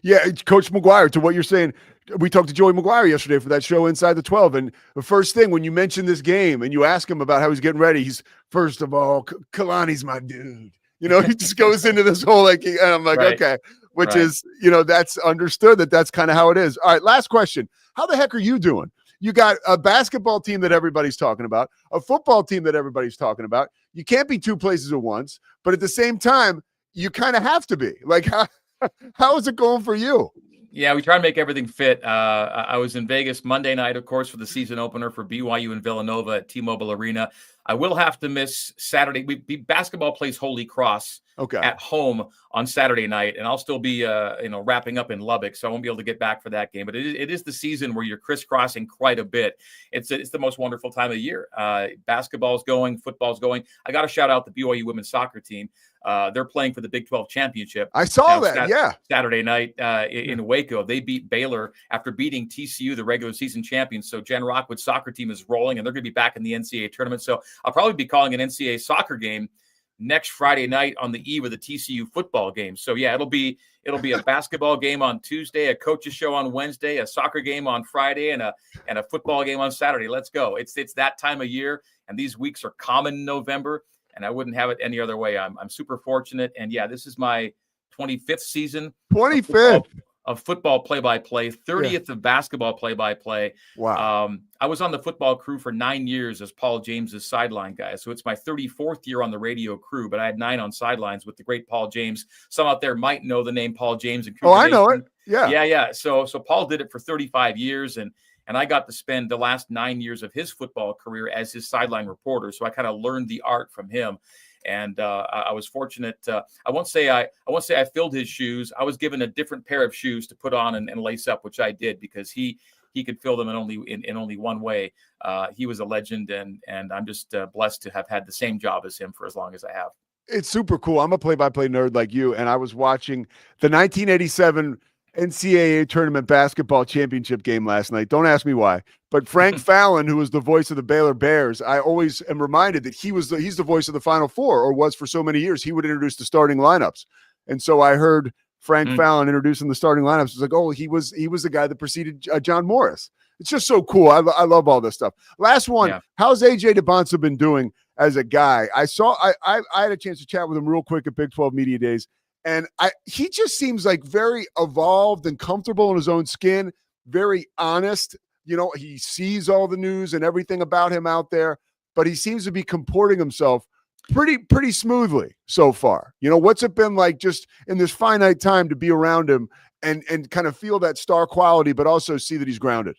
Yeah, Coach McGuire, to what you're saying, we talked to Joey McGuire yesterday for that show Inside the 12, and the first thing when you mention this game and you ask him about how he's getting ready, he's first of all, Kalani's my dude. You know, he just goes into this whole like, and I'm like, okay, which is, you know, that's understood that's kind of how it is. All right, last question. How the heck are you doing? You got a basketball team that everybody's talking about, a football team that everybody's talking about. You can't be two places at once, but at the same time, you kind of have to be. Like, how is it going for you? Yeah, we try to make everything fit. I was in Vegas Monday night, of course, for the season opener for BYU and Villanova at T-Mobile Arena. I will have to miss Saturday. Basketball plays Holy Cross at home on Saturday night, and I'll still be wrapping up in Lubbock, so I won't be able to get back for that game. But it is the season where you're crisscrossing quite a bit. It's the most wonderful time of year. Basketball's going, football's going. I got to shout out the BYU women's soccer team. They're playing for the Big 12 championship. I saw that, Saturday night in Waco. They beat Baylor after beating TCU, the regular season champions. So Jen Rockwood's soccer team is rolling, and they're going to be back in the NCAA tournament. So I'll probably be calling an NCAA soccer game next Friday night on the eve of the TCU football game. So yeah, it'll be a basketball game on Tuesday, a coach's show on Wednesday, a soccer game on Friday, and a football game on Saturday. Let's go. It's that time of year, and these weeks are common in November. And I wouldn't have it any other way. I'm super fortunate. And yeah, this is my 25th season. 25th of football play-by-play, 30th of basketball play-by-play. Wow. I was on the football crew for 9 years as Paul James's sideline guy. So it's my 34th year on the radio crew, but I had 9 on sidelines with the great Paul James. Some out there might know the name Paul James. Oh, I know it. Yeah. Yeah. So Paul did it for 35 years, and I got to spend the last 9 years of his football career as his sideline reporter. So I kind of learned the art from him. And I was fortunate. I won't say I filled his shoes. I was given a different pair of shoes to put on and lace up, which I did because he could fill them in only one way. He was a legend, and I'm just blessed to have had the same job as him for as long as I have. It's super cool. I'm a play-by-play nerd like you, and I was watching the 1987 NCAA tournament basketball championship game last night. Don't ask me why, but Frank Fallon, who was the voice of the Baylor Bears, I always am reminded that he's the voice of the Final Four, or was for so many years. He would introduce the starting lineups. And so I heard Frank Fallon introducing the starting lineups. It's like, oh, he was the guy that preceded John Morris. It's just so cool. I love all this stuff. Last one. Yeah. How's AJ DeBonsa been doing as a guy? I had a chance to chat with him real quick at Big 12 Media Days. And he just seems like very evolved and comfortable in his own skin, very honest. You know, he sees all the news and everything about him out there, but he seems to be comporting himself pretty smoothly so far. You know, what's it been like just in this finite time to be around him and kind of feel that star quality, but also see that he's grounded?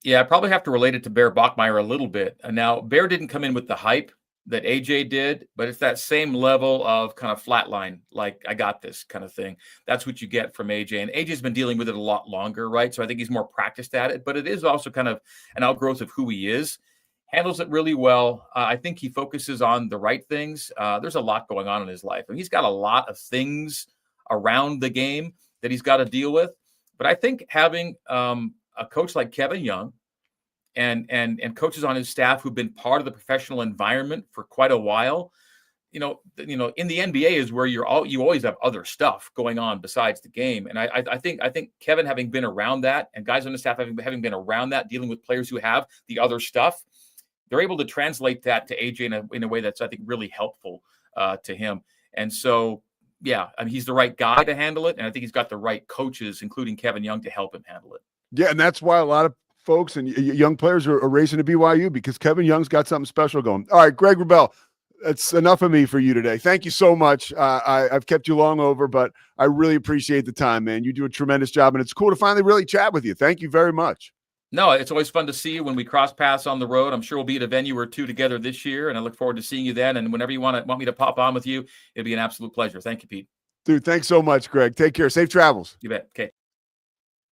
Yeah, I probably have to relate it to Bear Bachmeier a little bit. And now Bear didn't come in with the hype that AJ did, but it's that same level of kind of flatline, like I got this kind of thing. That's what you get from AJ. And AJ's been dealing with it a lot longer, right? So I think he's more practiced at it, but it is also kind of an outgrowth of who he is. Handles it really well. I think he focuses on the right things. There's a lot going on in his life, and he's got a lot of things around the game that he's got to deal with. But I think having a coach like Kevin Young, and coaches on his staff who've been part of the professional environment for quite a while, you know, in the NBA is where you always have other stuff going on besides the game. And I think Kevin, having been around that, and guys on the staff having been around that, dealing with players who have the other stuff, they're able to translate that to AJ in a way that's, I think, really helpful to him. And so, yeah, I mean, he's the right guy to handle it. And I think he's got the right coaches, including Kevin Young, to help him handle it. Yeah, and that's why a lot of folks and young players are racing to BYU, because Kevin Young's got something special going. All right, Greg Wrubell, that's enough of me for you today. Thank you so much. I've kept you long over, but I really appreciate the time, man. You do a tremendous job, and it's cool to finally really chat with you. Thank you very much. No, it's always fun to see you when we cross paths on the road. I'm sure we'll be at a venue or two together this year, and I look forward to seeing you then. And whenever you want me to pop on with you, it'll be an absolute pleasure. Thank you, Pete. Dude, thanks so much, Greg. Take care. Safe travels. You bet. Okay.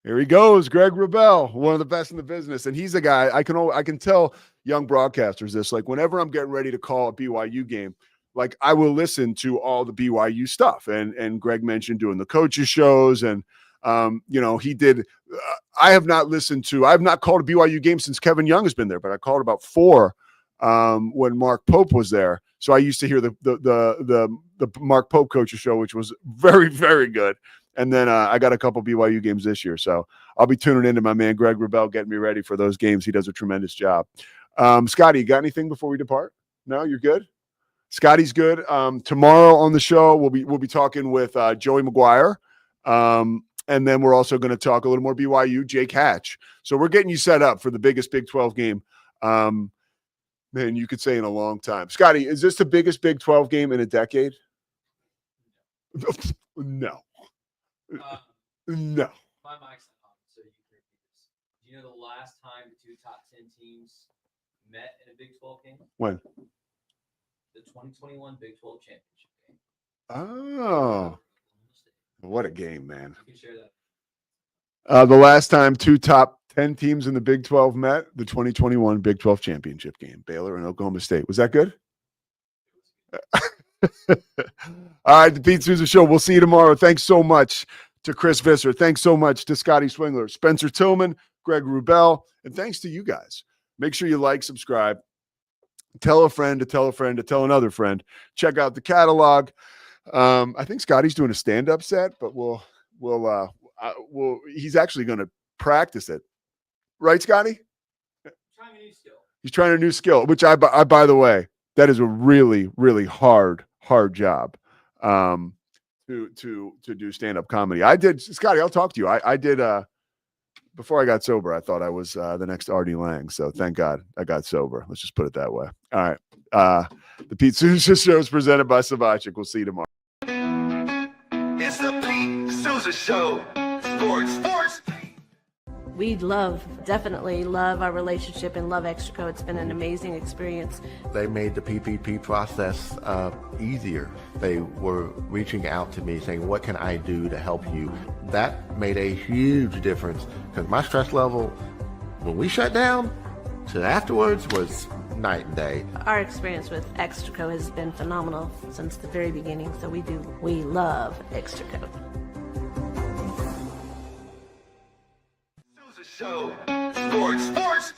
Here he goes, Greg Wrubell, one of the best in the business. And he's a guy, I can tell young broadcasters this, like whenever I'm getting ready to call a BYU game, like I will listen to all the BYU stuff. And Greg mentioned doing the coaches shows. And, he did, I have not called a BYU game since Kevin Young has been there, but I called about 4 when Mark Pope was there. So I used to hear the Mark Pope coaches show, which was very, very good. And then I got a couple BYU games this year. So I'll be tuning into my man, Greg Wrubell, getting me ready for those games. He does a tremendous job. Scotty, you got anything before we depart? No, you're good? Scotty's good. Tomorrow on the show, we'll be talking with Joey McGuire. And then we're also going to talk a little more BYU, Jake Hatch. So we're getting you set up for the biggest Big 12 game. Man, you could say in a long time. Scotty, is this the biggest Big 12 game in a decade? No. No. My mic's not on, so you can repeat this. Do you know the last time the 2 top 10 teams met in a Big 12 game? When? The 2021 Big 12 championship game. Oh, what a game, man. You can share that. The last time 2 top 10 teams in the Big 12 met, the 2021 Big 12 championship game, Baylor and Oklahoma State. Was that good? All right, the Pete Sousa Show. We'll see you tomorrow. Thanks so much to Chris Visser. Thanks so much to Scotty Swingler, Spencer Tillman, Greg Wrubell, and thanks to you guys. Make sure you like, subscribe, tell a friend to tell a friend to tell another friend. Check out the catalog. I think Scotty's doing a stand-up set, but he's actually going to practice it. Right, Scotty? Trying a new skill. He's trying a new skill, which I by the way, that is a really, really hard job to do stand-up comedy. I did, Scotty, I'll talk to you. I did before I got sober, I thought I was the next Artie Lang. So thank God I got sober. Let's just put it that way. All right. The Pete Sousa Show is presented by Savachik. We'll see you tomorrow. It's the Pete Sousa Show. Sports. We definitely love our relationship and love Extraco. It's been an amazing experience. They made the PPP process easier. They were reaching out to me saying, what can I do to help you? That made a huge difference because my stress level, when we shut down to afterwards, was night and day. Our experience with Extraco has been phenomenal since the very beginning. So we love Extraco. Show. Sports.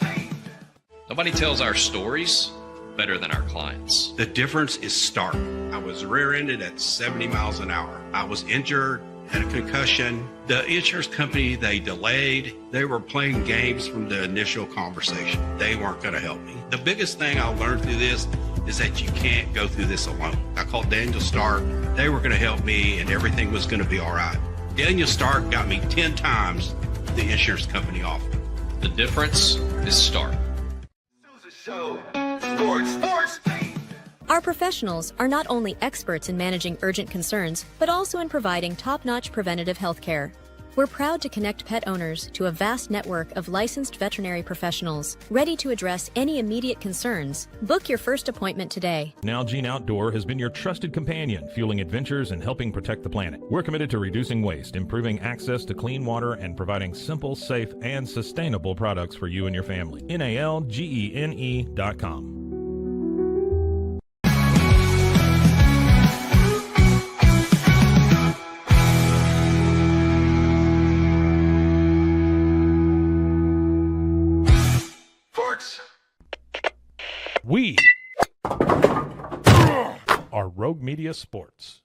Nobody tells our stories better than our clients. The difference is stark. I was rear-ended at 70 miles an hour. I was injured, had a concussion. The insurance company, they delayed. They were playing games from the initial conversation. They weren't going to help me. The biggest thing I learned through this is that you can't go through this alone. I called Daniel Stark. They were going to help me and everything was going to be all right. Daniel Stark got me 10 times the insurance company offered. The difference is stark. Show. Sports. Our professionals are not only experts in managing urgent concerns, but also in providing top-notch preventative health care. We're proud to connect pet owners to a vast network of licensed veterinary professionals, ready to address any immediate concerns. Book your first appointment today. Nalgene Outdoor has been your trusted companion, fueling adventures and helping protect the planet. We're committed to reducing waste, improving access to clean water, and providing simple, safe, and sustainable products for you and your family. NALGENE.com. We are Rogue Media Sports.